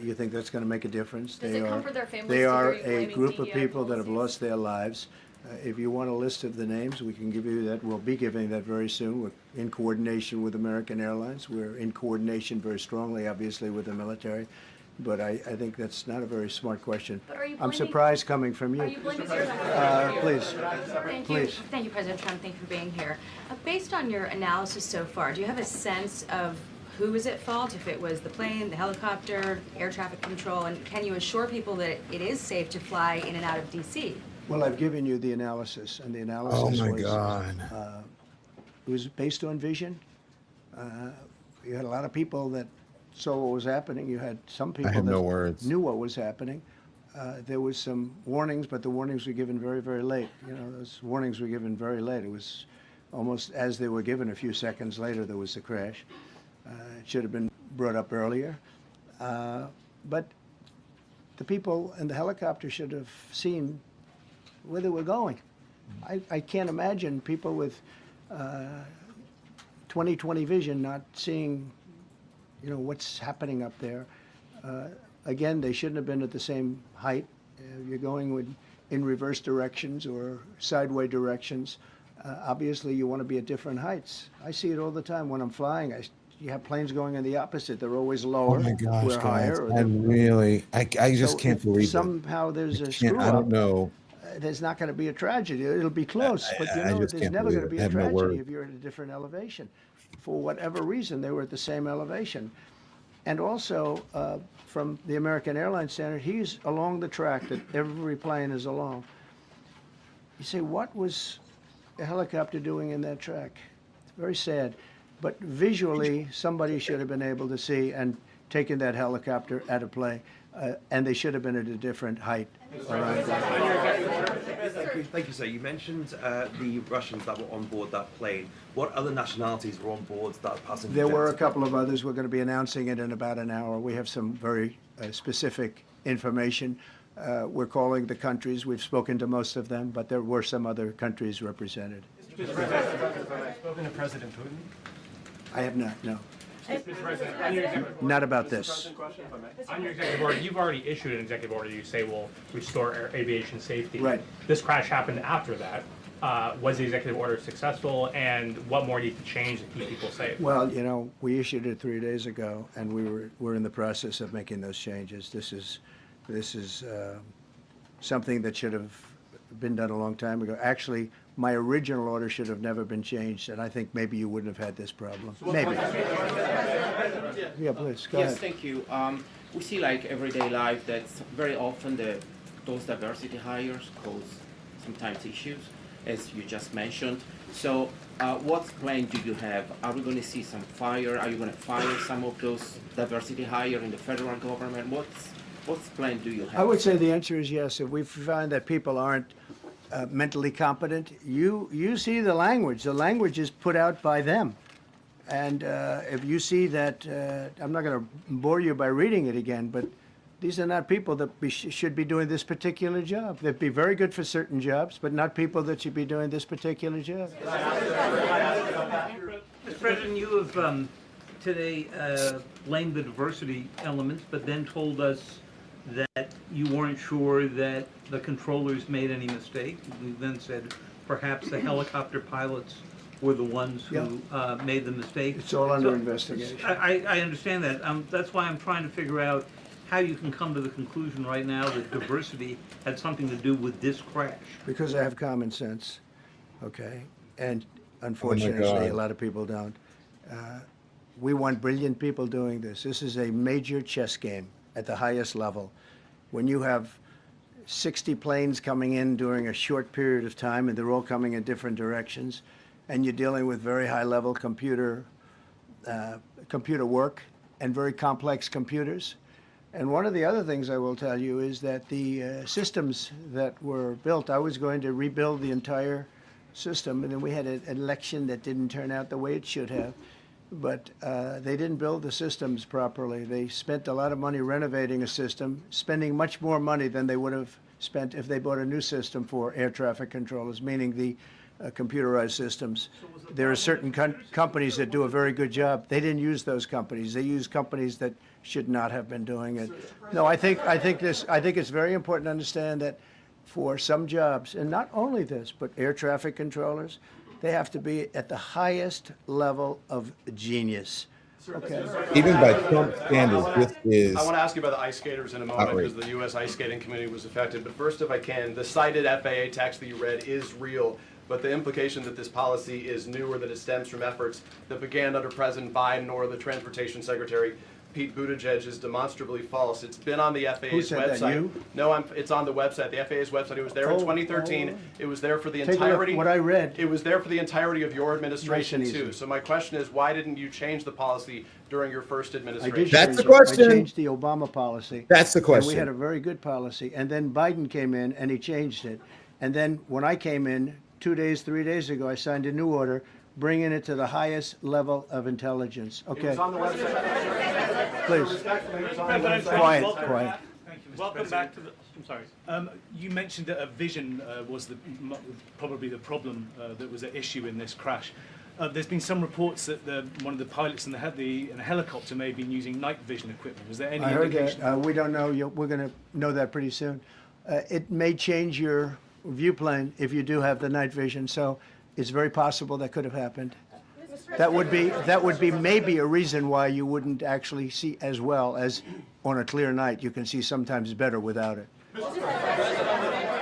You think that's going to make a difference? Does it comfort their families They to are hear you a blaming group of DEI people that have policies? lost their lives. If you want a list of the names, we can give you that. We'll be giving that very soon. We're in coordination with American Airlines. We're in coordination very strongly, obviously, with the military. But I think that's not a very smart question. But are you I'm blaming- surprised coming from you. Are you blaming your Please. Thank Please. you. Thank you, President Trump. Thank you for being here. Based on your analysis so far, do you have a sense of who is at fault, if it was the plane, the helicopter, air traffic control, and can you assure people that it is safe to fly in and out of D.C.? Well, I've given you the analysis, and the analysis it was based on vision. You had a lot of people that saw what was happening. You had some people had that no words. knew what was happening. There was some warnings, but the warnings were given very, very late. You know, those warnings were given very late. It was almost as they were given. A few seconds later, there was the crash. It should have been brought up earlier. But the people in the helicopter should have seen where they were going. I can't imagine people with 20/20 vision not seeing, you know, what's happening up there. Again, they shouldn't have been at the same height. You're going in reverse directions or sideways directions. Obviously, you want to be at different heights. I see it all the time when I'm flying. You have planes going in the opposite. They're always lower. Oh my gosh, we're higher. guys. I just can't believe it. Somehow there's a screw up. I don't know. There's not going to be a tragedy. It'll be close, but you I know, just there's can't never going to believe be it. a I have no tragedy words. if you're at a different elevation. For whatever reason, they were at the same elevation. And also, from the American Airlines standard, he's along the track that every plane is along. You say, what was a helicopter doing in that track? It's very sad. But visually, somebody should have been able to see and taken that helicopter out of play, and they should have been at a different height. On your Thank you, sir. You mentioned the Russians that were on board that plane. What other nationalities were on board that passenger There jet? were a couple of others. We're going to be announcing it in about an hour. We have some very specific information. We're calling the countries. We've spoken to most of them, but there were some other countries represented. Mr. President, have you spoken to President Putin? I have not, no. Mr. President, on your executive order. Not about this. On your executive order, you've already issued an executive order you say will restore aviation safety. Right. This crash happened after that. Was the executive order successful, and what more needs to change to keep people safe? Well, you know, we issued it 3 days ago, and we're in the process of making those changes. This is something that should have been done a long time ago. Actually, my original order should have never been changed, and I think maybe you wouldn't have had this problem. Maybe. Yeah, please, go Yes, ahead. thank you. We see like everyday life that very often those diversity hires cause sometimes issues, as you just mentioned. So what plan do you have? Are we going to see some fire? Are you going to fire some of those diversity hire in the federal government? What plan do you have? I would say the answer is yes. If we find that people aren't mentally competent, you see the language. The language is put out by them. And if you see that, I'm not going to bore you by reading it again, but these are not people that should be doing this particular job. They'd be very good for certain jobs, but not people that should be doing this particular job. Mr. President, you have today blamed the diversity elements, but then told us that you weren't sure that the controllers made any mistake. You then said perhaps the helicopter pilots were the ones who made the mistake. It's all under investigation. I understand that. That's why I'm trying to figure out how you can come to the conclusion right now that diversity had something to do with this crash. Because I have common sense, okay? And unfortunately, a lot of people don't. We want brilliant people doing this. This is a major chess game at the highest level. When you have 60 planes coming in during a short period of time, and they're all coming in different directions, and you're dealing with very high-level computer work and very complex computers. And one of the other things I will tell you is that the systems that were built, I was going to rebuild the entire system, and then we had an election that didn't turn out the way it should have. But they didn't build the systems properly. They spent a lot of money renovating a system, spending much more money than they would have spent if they bought a new system for air traffic controllers, meaning the computerized systems. There are certain companies that do a very good job. They didn't use those companies. They used companies that should not have been doing it. No, I think it's very important to understand that for some jobs, and not only this, but air traffic controllers, they have to be at the highest level of genius. Okay. Even by Trump standards, this is. I want to ask you about the ice skaters in a moment because the U.S. Ice Skating Committee was affected. But first, if I can, the cited FAA text that you read is real. But the implication that this policy is new or that it stems from efforts that began under President Biden or the Transportation Secretary Pete Buttigieg is demonstrably false. It's been on the FAA's Who said website. That, you? No, it's on the website, the FAA's website. It was there in 2013. It was there for the Take entirety. a look, what I read. It was there for the entirety of your administration Nice and too. easy. So my question is, why didn't you change the policy during your first I administration? did That's change the it. question. I changed the Obama policy. That's the And question. we had a very good policy. And then Biden came in and he changed it. And then when I came in 2 days, 3 days ago, I signed a new order bringing it to the highest level of intelligence. It Okay. was on the website. Please. President, Quiet, welcome. quiet. Thank you, Mr. Welcome back to the. I'm sorry. You mentioned that a vision was probably the problem that was at issue in this crash. There's been some reports that one of the pilots in the helicopter may have been using night vision equipment. Was there any I heard indication? that. We don't know. We're going to know that pretty soon. It may change your view plane if you do have the night vision. So it's very possible that could have happened. That would be maybe a reason why you wouldn't actually see as well as on a clear night. You can see sometimes better without it. I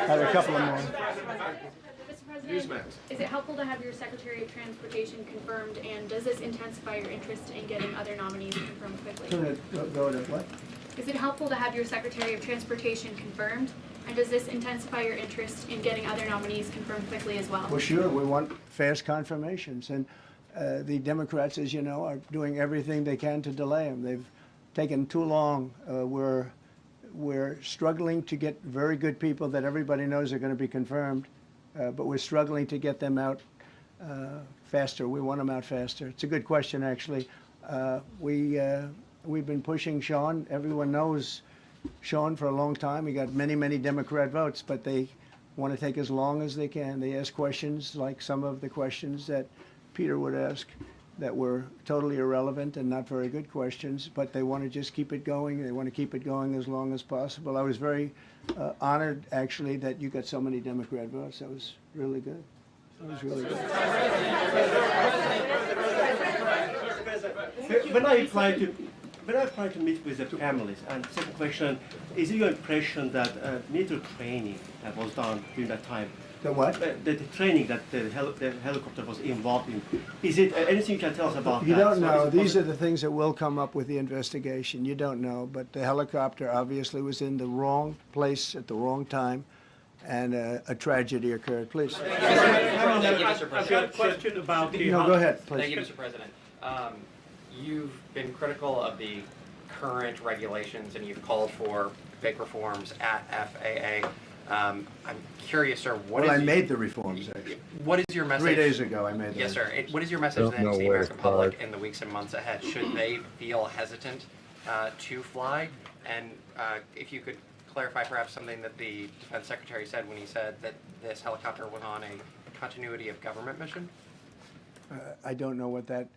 have a couple of more. Mr. President, is it helpful to have your Secretary of Transportation confirmed, and does this intensify your interest in getting other nominees confirmed quickly? Go to what? Is it helpful to have your Secretary of Transportation confirmed, and does this intensify your interest in getting other nominees confirmed quickly as well? Well, sure. We want fast confirmations. And the Democrats, as you know, are doing everything they can to delay them. They've taken too long. We're struggling to get very good people that everybody knows are going to be confirmed. but we're struggling to get them out faster. We want them out faster. It's a good question, actually. We've been pushing Sean. Everyone knows Sean for a long time. He got many, many Democrat votes, but they want to take as long as they can. They ask questions like some of the questions that Peter would ask that were totally irrelevant and not very good questions, but they want to just keep it going. They want to keep it going as long as possible. I was very honored, actually, that you got so many Democrat votes. That was really good. That was really good. When I apply to meet with the families, and second question, is it your impression that military training that was done during that time? The what? The training that the helicopter was involved in. Is it anything you can tell us about You that? don't know. These are the things that will come up with the investigation. You don't know. But the helicopter obviously was in the wrong place at the wrong time, and a tragedy occurred. Please. Thank you, Mr. President. I've got a question about the... No, go ahead, please. Thank you, Mr. President. You've been critical of the current regulations, and you've called for big reforms at FAA. I'm curious, sir, I made the reforms, actually. What is your message? 3 days ago, I made them. Yes, sir. What is your message then to the American public in the weeks and months ahead? Should they feel hesitant to fly? And if you could clarify perhaps something that the Defense Secretary said when he said that this helicopter was on a continuity of government mission? I don't know what that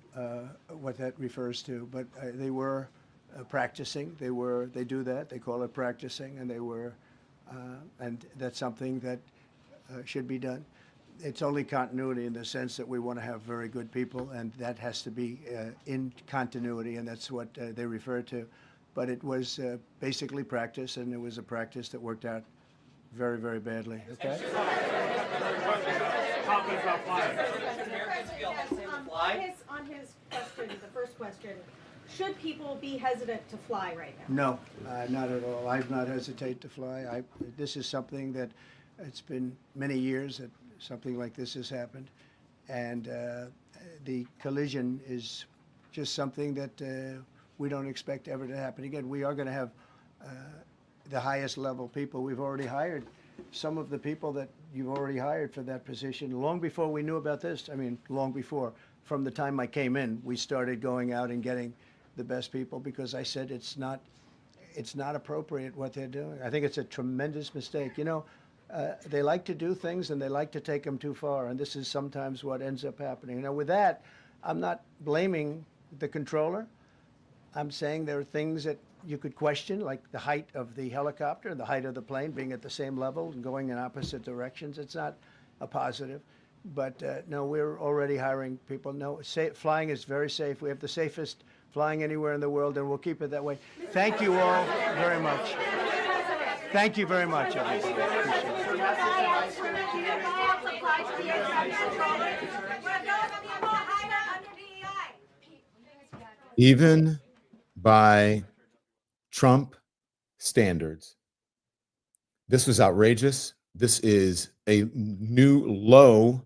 refers to, but they were practicing. They do that. They call it practicing, and they were, and that's something that should be done. It's only continuity in the sense that we want to have very good people, and that has to be in continuity, and that's what they refer to. But it was basically practice, and it was a practice that worked out very, very badly. Okay. On his question, the first question, should people be hesitant to fly right now? No, not at all. I've not hesitated to fly. This is something that it's been many years that something like this has happened, and the collision is just something that we don't expect ever to happen again. We are going to have the highest level people. We've already hired some of the people that you've already hired for that position long before we knew about this. I mean, long before. From the time I came in, we started going out and getting the best people because I said it's not appropriate what they're doing. I think it's a tremendous mistake. You know, they like to do things and they like to take them too far, and this is sometimes what ends up happening. Now, with that, I'm not blaming the controller. I'm saying there are things that you could question, like the height of the helicopter, the height of the plane being at the same level and going in opposite directions. It's not a positive. But no, we're already hiring people. No, flying is very safe. We have the safest flying anywhere in the world, and we'll keep it that way. Thank you all very much. Thank you very much, Even by Trump standards, this was outrageous. This is a new low,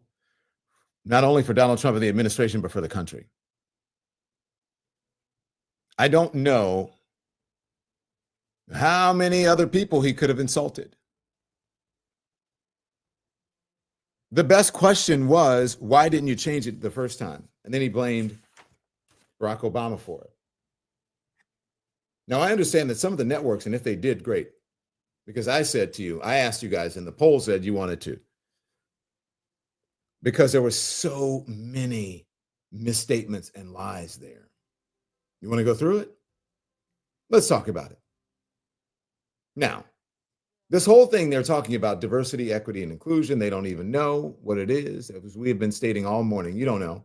not only for Donald Trump and the administration, but for the country. I don't know how many other people he could have insulted. The best question was, why didn't you change it the first time? And then he blamed Barack Obama for it. Now, I understand that some of the networks, and if they did, great. Because I said to you, I asked you guys, and the poll said you wanted to. Because there were so many misstatements and lies there. You want to go through it? Let's talk about it. Now, this whole thing they're talking about diversity, equity, and inclusion, they don't even know what it is. As we have been stating all morning, you don't know.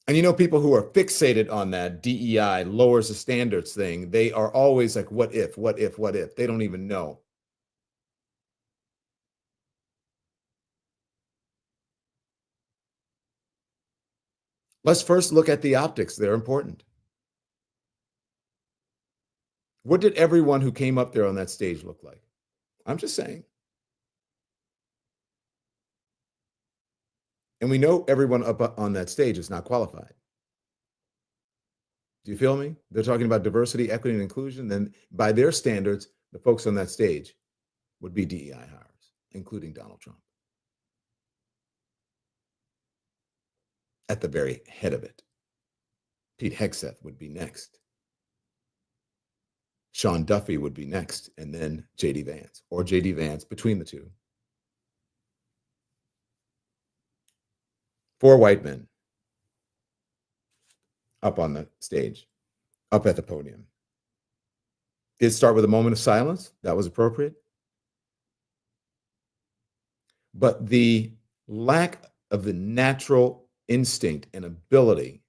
And you know, people who are fixated on that DEI lowers the standards thing, they are always like, what if, what if, what if? They don't even know. Let's first look at the optics. They're important. What did everyone who came up there on that stage look like? I'm just saying. And we know everyone up on that stage is not qualified. Do you feel me? They're talking about diversity, equity, and inclusion. Then by their standards, the folks on that stage would be DEI hires. including Donald Trump, at the very head of it. Pete Hegseth would be next. Sean Duffy would be next, and then J.D. Vance, or J.D. Vance between the two. 4 white men up on the stage, up at the podium. Did start with a moment of silence. That was appropriate. But the lack of the natural instinct and ability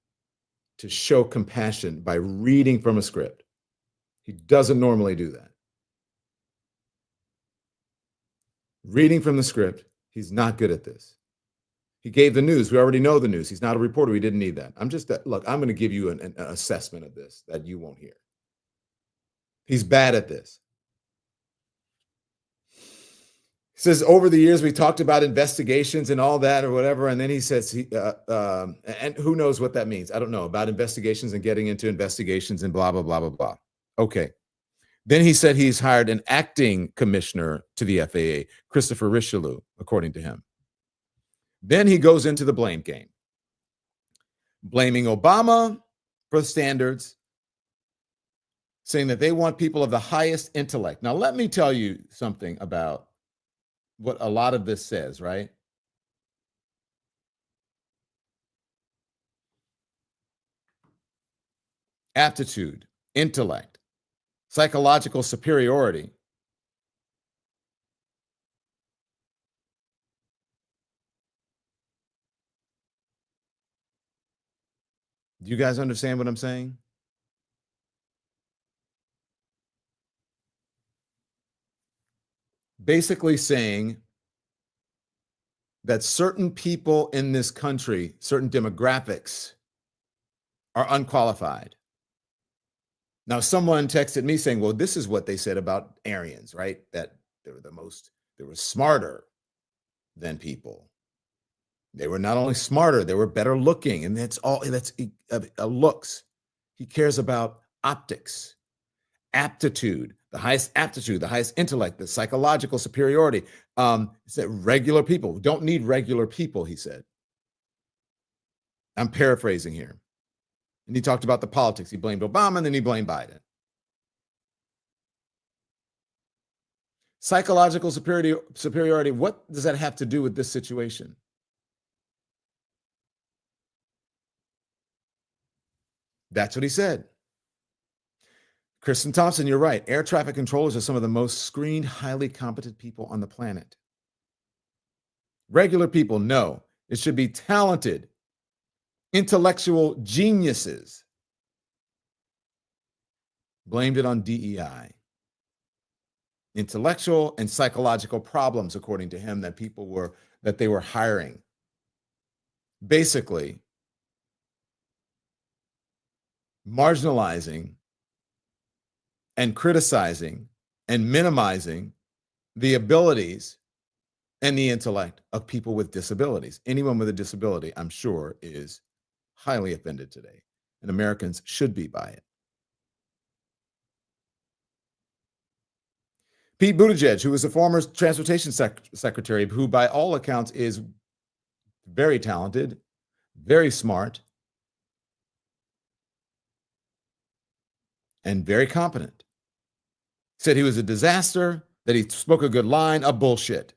to show compassion by reading from a script. He doesn't normally do that. Reading from the script, he's not good at this. He gave the news. We already know the news. He's not a reporter. We didn't need that. Look, I'm going to give you an assessment of this that you won't hear. He's bad at this. He says, over the years, we talked about investigations and all that or whatever. And then he says, and who knows what that means? I don't know, about investigations and getting into investigations and blah, blah, blah, blah, blah. Okay. Then he said he's hired an acting commissioner to the FAA, Christopher Richelieu, according to him. Then he goes into the blame game, blaming Obama for the standards, saying that they want people of the highest intellect. Now, let me tell you something about what a lot of this says, right? Aptitude, intellect, psychological superiority. Do you guys understand what I'm saying? Basically saying that certain people in this country, certain demographics, are unqualified. Now, someone texted me saying, well, this is what they said about Aryans, right? That they were smarter than people. They were not only smarter, they were better looking. And that's looks. He cares about optics, aptitude, the highest aptitude, the highest intellect, the psychological superiority. He said regular people don't need regular people, he said. I'm paraphrasing here. And he talked about the politics. He blamed Obama and then he blamed Biden. Psychological superiority, what does that have to do with this situation? That's what he said. Kristen Thompson, you're right. Air traffic controllers are some of the most screened, highly competent people on the planet. Regular people, no. It should be talented, intellectual geniuses. Blamed it on DEI. Intellectual and psychological problems, according to him, that they were hiring. Basically, marginalizing and criticizing and minimizing the abilities and the intellect of people with disabilities. Anyone with a disability, I'm sure, is highly offended today, and Americans should be by it. Pete Buttigieg, who was a former transportation secretary, who by all accounts is very talented, very smart, and very competent, said he was a disaster, that he spoke a good line, a bullshit.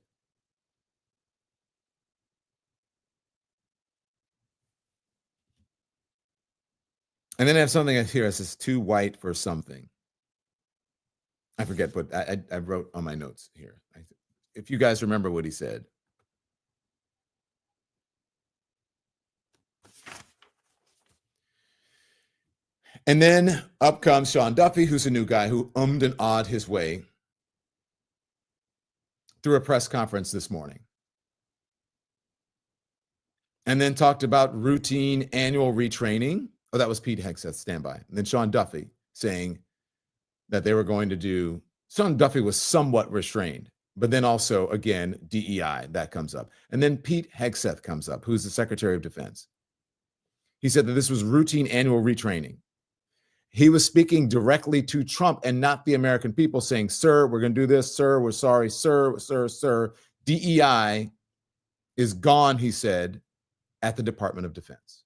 And then I have something here that says too white for something. I forget, but I wrote on my notes here. If you guys remember what he said. And then up comes Sean Duffy, who's a new guy who and ahhed his way through a press conference this morning. And then talked about routine annual retraining. Oh, that was Pete Hegseth, standby. And then Sean Duffy saying that they were going to do, Sean Duffy was somewhat restrained, but then also, again, DEI, that comes up. And then Pete Hegseth comes up, who's the Secretary of Defense. He said that this was routine annual retraining. He was speaking directly to Trump and not the American people, saying, sir, we're going to do this. Sir, we're sorry. Sir. DEI is gone, he said, at the Department of Defense.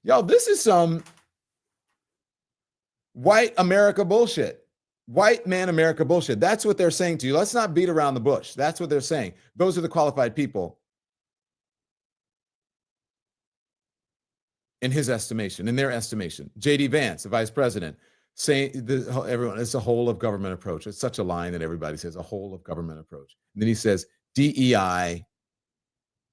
Y'all, this is some white America bullshit. White man America bullshit. That's what they're saying to you. Let's not beat around the bush. That's what they're saying. Those are the qualified people in his estimation, in their estimation. J.D. Vance, the vice president, saying everyone, it's a whole of government approach. It's such a line that everybody says, a whole of government approach. And then he says DEI,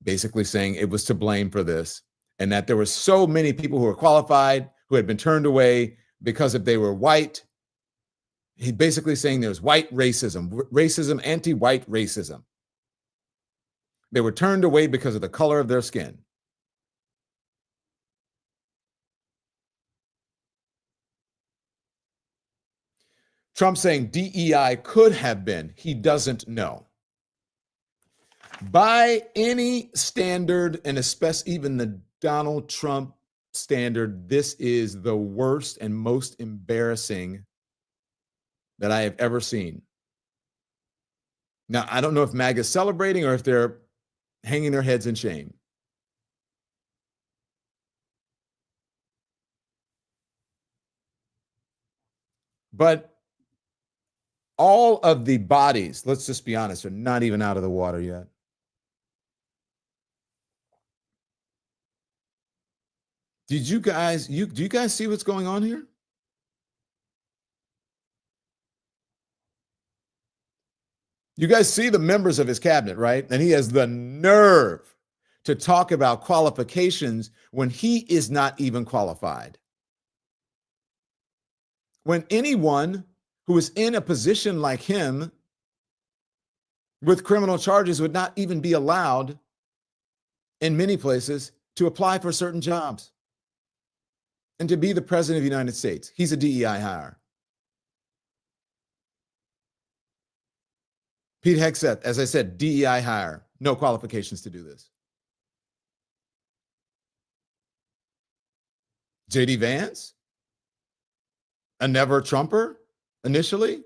basically saying it was to blame for this, and that there were so many people who were qualified who had been turned away because if they were white. He's basically saying there's white racism, anti-white racism. They were turned away because of the color of their skin. Trump saying DEI could have been, he doesn't know. By any standard, and especially even the Donald Trump standard, this is the worst and most embarrassing that I have ever seen. Now, I don't know if MAGA is celebrating or if they're hanging their heads in shame. But all of the bodies, let's just be honest, are not even out of the water yet. Do you guys see what's going on here? You guys see the members of his cabinet, right? And he has the nerve to talk about qualifications when he is not even qualified. When anyone who is in a position like him with criminal charges would not even be allowed in many places to apply for certain jobs and to be the president of the United States. He's a DEI hire. Pete Hegseth, as I said, DEI hire, no qualifications to do this. J.D. Vance, a never Trumper initially,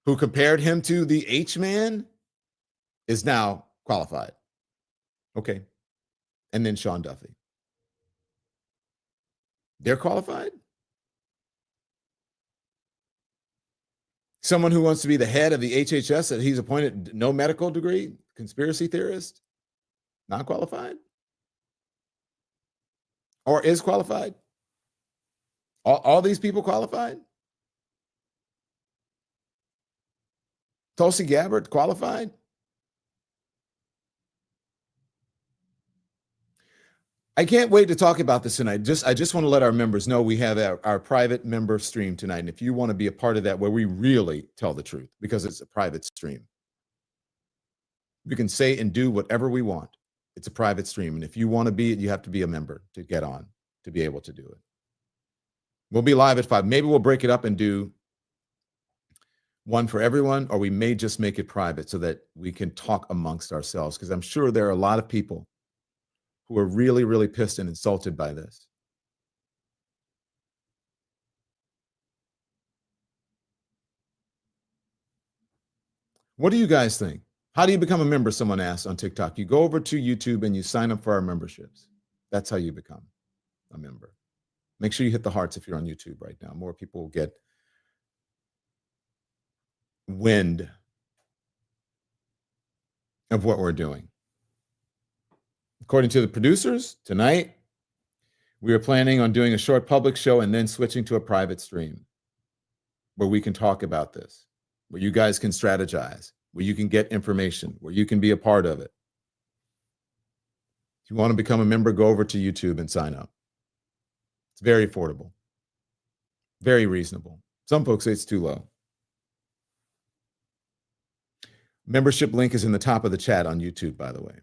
who compared him to the H-man, is now qualified. Okay. And then Sean Duffy. They're qualified? Someone who wants to be the head of the HHS that he's appointed, no medical degree, conspiracy theorist, not qualified? Or is qualified? All these people qualified? Tulsi Gabbard qualified? I can't wait to talk about this tonight. I just want to let our members know we have our private member stream tonight. And if you want to be a part of that, where we really tell the truth, because it's a private stream. We can say and do whatever we want. It's a private stream. And if you want to be it, you have to be a member to get on, to be able to do it. We'll be live at 5. Maybe we'll break it up and do one for everyone, or we may just make it private so that we can talk amongst ourselves, because I'm sure there are a lot of people who are really, really pissed and insulted by this. What do you guys think? How do you become a member? Someone asked on TikTok. You go over to YouTube and you sign up for our memberships. That's how you become a member. Make sure you hit the hearts if you're on YouTube right now. More people will get wind of what we're doing. According to the producers, tonight, we are planning on doing a short public show and then switching to a private stream where we can talk about this, where you guys can strategize, where you can get information, where you can be a part of it. If you want to become a member, go over to YouTube and sign up. It's very affordable, very reasonable. Some folks say it's too low. Membership link is in the top of the chat on YouTube, by the way.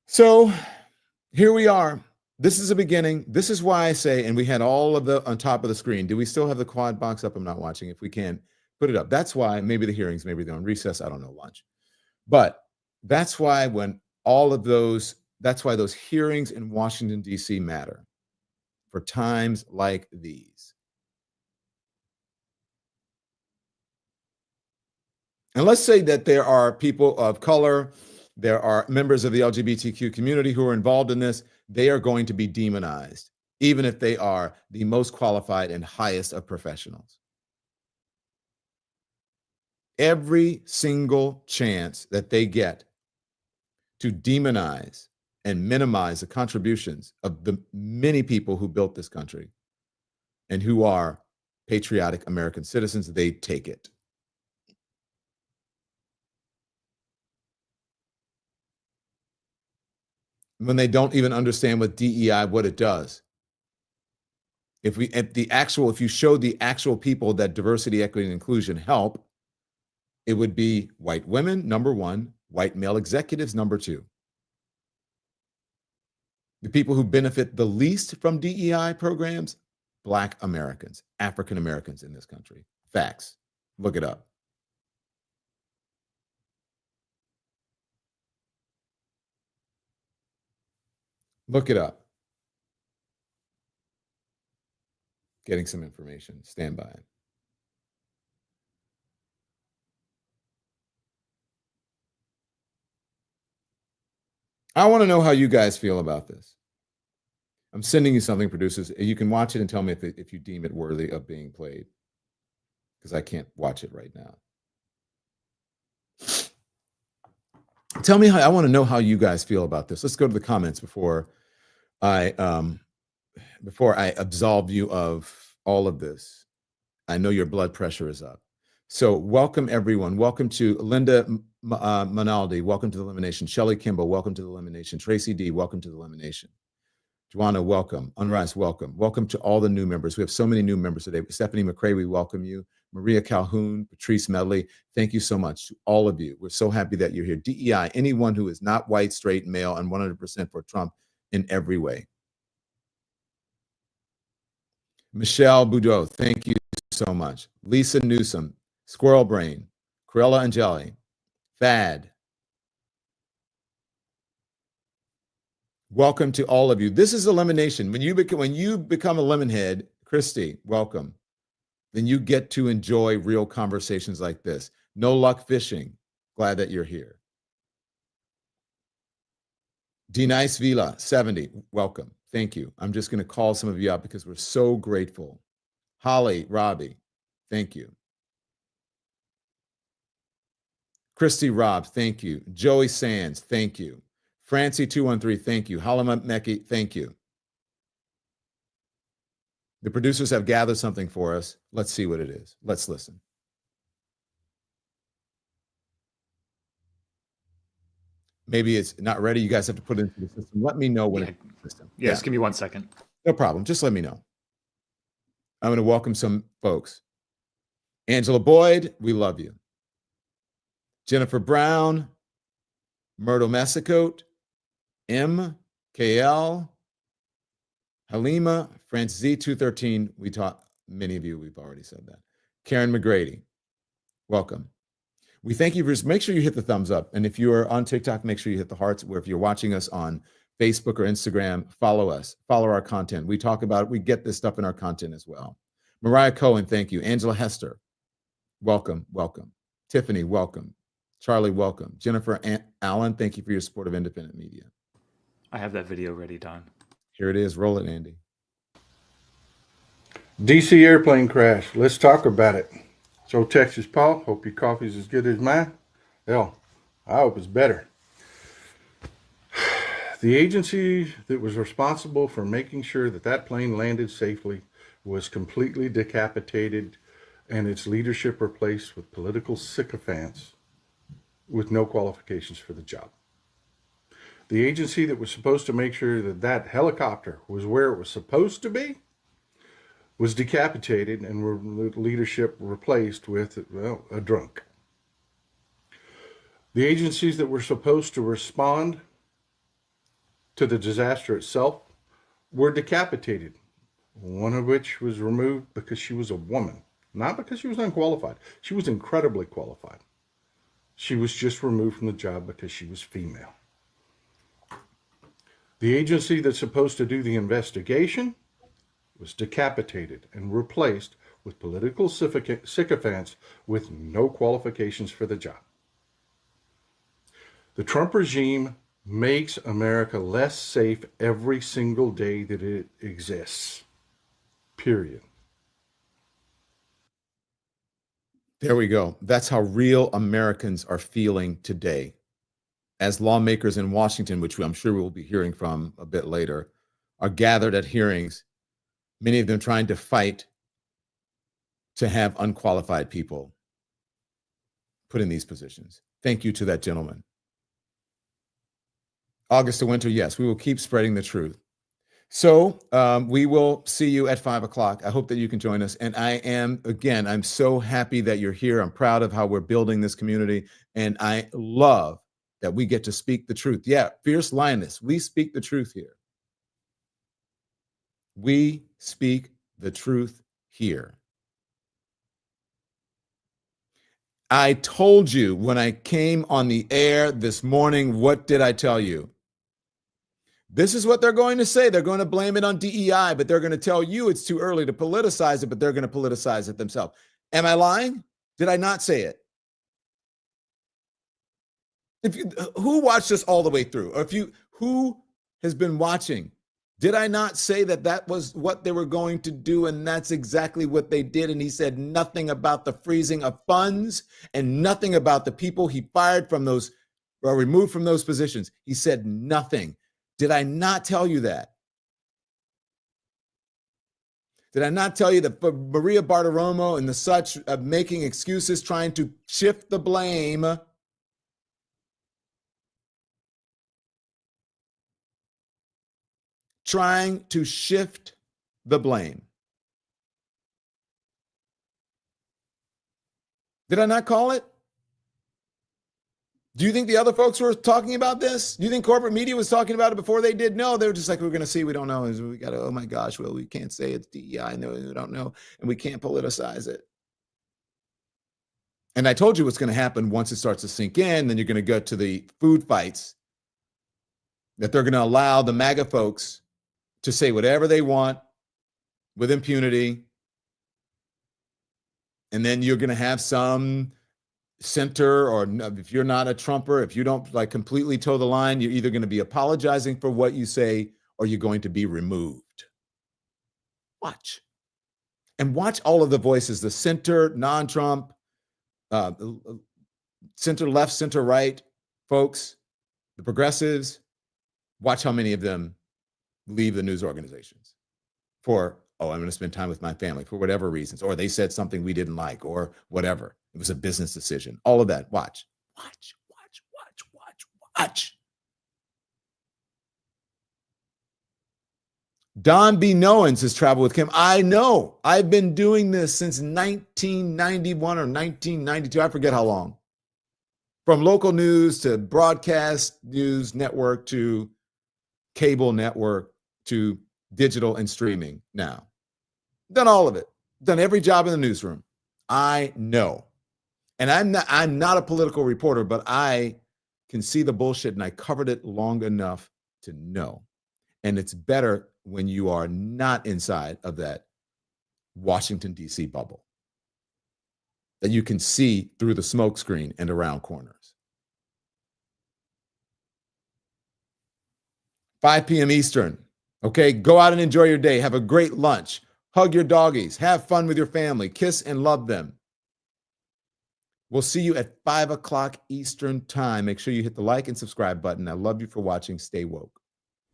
So here we are. This is a beginning. This is why I say, and we had all of the on top of the screen. Do we still have the quad box up? I'm not watching. If we can, put it up. That's why maybe the hearings, maybe they're on recess. I don't know, lunch. But that's why when all of those, that's why those hearings in Washington, D.C. matter. for times like these. And let's say that there are people of color, there are members of the LGBTQ community who are involved in this. They are going to be demonized, even if they are the most qualified and highest of professionals. Every single chance that they get to demonize and minimize the contributions of the many people who built this country and who are patriotic American citizens, they take it. When they don't even understand what DEI, what it does. If you show the actual people that diversity, equity, and inclusion help, it would be white women, number one, white male executives, number two. The people who benefit the least from DEI programs, Black Americans, African Americans in this country. Facts. Look it up. Look it up. Getting some information. Stand by it. I want to know how you guys feel about this. I'm sending you something, producers. You can watch it and tell me if you deem it worthy of being played, because I can't watch it right now. Tell me I want to know how you guys feel about this. Let's go to the comments before I absolve you of all of this. I know your blood pressure is up. So welcome, everyone. Welcome to Linda Monaldi. Welcome to the Elimination. Shelley Kimball, welcome to the Elimination. Tracy D, welcome to the Elimination. Joanna, welcome. Unrise, welcome. Welcome to all the new members. We have so many new members today. Stephanie McCrae, we welcome you. Maria Calhoun, Patrice Medley, thank you so much to all of you. We're so happy that you're here. DEI, anyone who is not white, straight, male, and 100% for Trump in every way. Michelle Boudreau, thank you so much. Lisa Newsom, Squirrel Brain, Corella Angeli, Thad. Welcome to all of you. This is elimination. When you become a lemon head, Christy, welcome. Then you get to enjoy real conversations like this. No luck fishing. Glad that you're here. D-Nice Vila, 70, welcome. Thank you. I'm just going to call some of you out because we're so grateful. Holly, Robbie, thank you. Christy Robb, thank you. Joey Sands, thank you. Francie 213, thank you. Halima Meki, thank you. The producers have gathered something for us. Let's see what it is. Let's listen. Maybe it's not ready. You guys have to put it into the system. Let me know when it's in the system. Yes, give me 1 second. No problem. Just let me know. I'm going to welcome some folks. Angela Boyd, we love you. Jennifer Brown, Myrtle Messicote, M, KL, Halima, Francis Z213. We taught many of you, we've already said that. Karen McGrady, welcome. We thank you for, make sure you hit the thumbs up. And if you are on TikTok, make sure you hit the hearts. Or if you're watching us on Facebook or Instagram, follow us, follow our content. We talk about it. We get this stuff in our content as well. Mariah Cohen, thank you. Angela Hester, welcome, welcome. Tiffany, welcome. Charlie, welcome. Jennifer Allen, thank you for your support of independent media. I have that video ready, Don. Here it is. Roll it, Andy. DC airplane crash. Let's talk about it. So, Texas Paul, hope your coffee's as good as mine. Hell, I hope it's better. The agency that was responsible for making sure that that plane landed safely was completely decapitated and its leadership replaced with political sycophants with no qualifications for the job. The agency that was supposed to make sure that that helicopter was where it was supposed to be was decapitated and leadership replaced with, well, a drunk. The agencies that were supposed to respond to the disaster itself were decapitated, one of which was removed because she was a woman, not because she was unqualified. She was incredibly qualified. She was just removed from the job because she was female. The agency that's supposed to do the investigation was decapitated and replaced with political sycophants with no qualifications for the job. The Trump regime makes America less safe every single day that it exists. Period. There we go. That's how real Americans are feeling today. As lawmakers in Washington, which I'm sure we'll be hearing from a bit later, are gathered at hearings, many of them trying to fight to have unqualified people put in these positions. Thank you to that gentleman. August to winter, yes, we will keep spreading the truth. So we will see you at 5 o'clock. I hope that you can join us. And I'm so happy that you're here. I'm proud of how we're building this community. And I love that we get to speak the truth. Yeah, Fierce Lioness, we speak the truth here. We speak the truth here. I told you when I came on the air this morning, what did I tell you? This is what they're going to say. They're going to blame it on DEI, but they're going to tell you it's too early to politicize it, but they're going to politicize it themselves. Am I lying? Did I not say it? Who watched us all the way through? Or who has been watching? Did I not say that was what they were going to do, and that's exactly what they did? And he said nothing about the freezing of funds and nothing about the people he fired from those or removed from those positions. He said nothing. Did I not tell you that? Did I not tell you that Maria Bartiromo and the such making excuses, trying to shift the blame? Trying to shift the blame. Did I not call it? Do you think the other folks were talking about this? Do you think corporate media was talking about it before they did? No, they were just like, we're going to see. We don't know. We got to, oh my gosh, well, we can't say it's DEI. No, we don't know. And we can't politicize it. And I told you what's going to happen once it starts to sink in. Then you're going to go to the food fights, that they're going to allow the MAGA folks to say whatever they want with impunity. And then you're going to have some center, or if you're not a Trumper, if you don't like completely toe the line, you're either going to be apologizing for what you say or you're going to be removed. Watch. And watch all of the voices, the center, non-Trump, center left, center right folks, the progressives. Watch how many of them leave the news organizations for, I'm going to spend time with my family for whatever reasons, or they said something we didn't like, or whatever. It was a business decision. All of that. Watch. Don B. Knowens has traveled with Kim. I know. I've been doing this since 1991 or 1992. I forget how long. From local news to broadcast news network to cable network to digital and streaming now. Done all of it. Done every job in the newsroom. I know. And I'm not a political reporter, but I can see the bullshit, and I covered it long enough to know. And it's better when you are not inside of that Washington, D.C. bubble, that you can see through the smoke screen and around corners. 5 p.m. Eastern. Okay, go out and enjoy your day. Have a great lunch. Hug your doggies. Have fun with your family. Kiss and love them. We'll see you at 5 o'clock Eastern time. Make sure you hit the like and subscribe button. I love you for watching. Stay woke.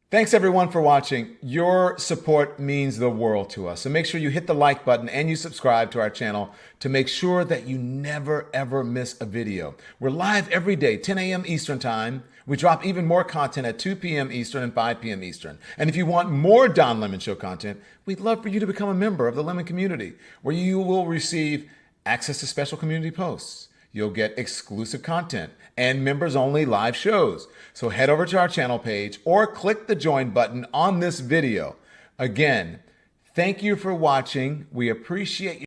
Thanks everyone for watching. Your support means the world to us. So make sure you hit the like button and you subscribe to our channel to make sure that you never ever miss a video. We're live every day, 10 a.m. Eastern time. We drop even more content at 2 p.m. Eastern and 5 p.m. Eastern. And if you want more Don Lemon Show content, we'd love for you to become a member of the Lemon community, where you will receive access to special community posts. You'll get exclusive content and members-only live shows. So head over to our channel page or click the join button on this video. Again, thank you for watching. We appreciate you.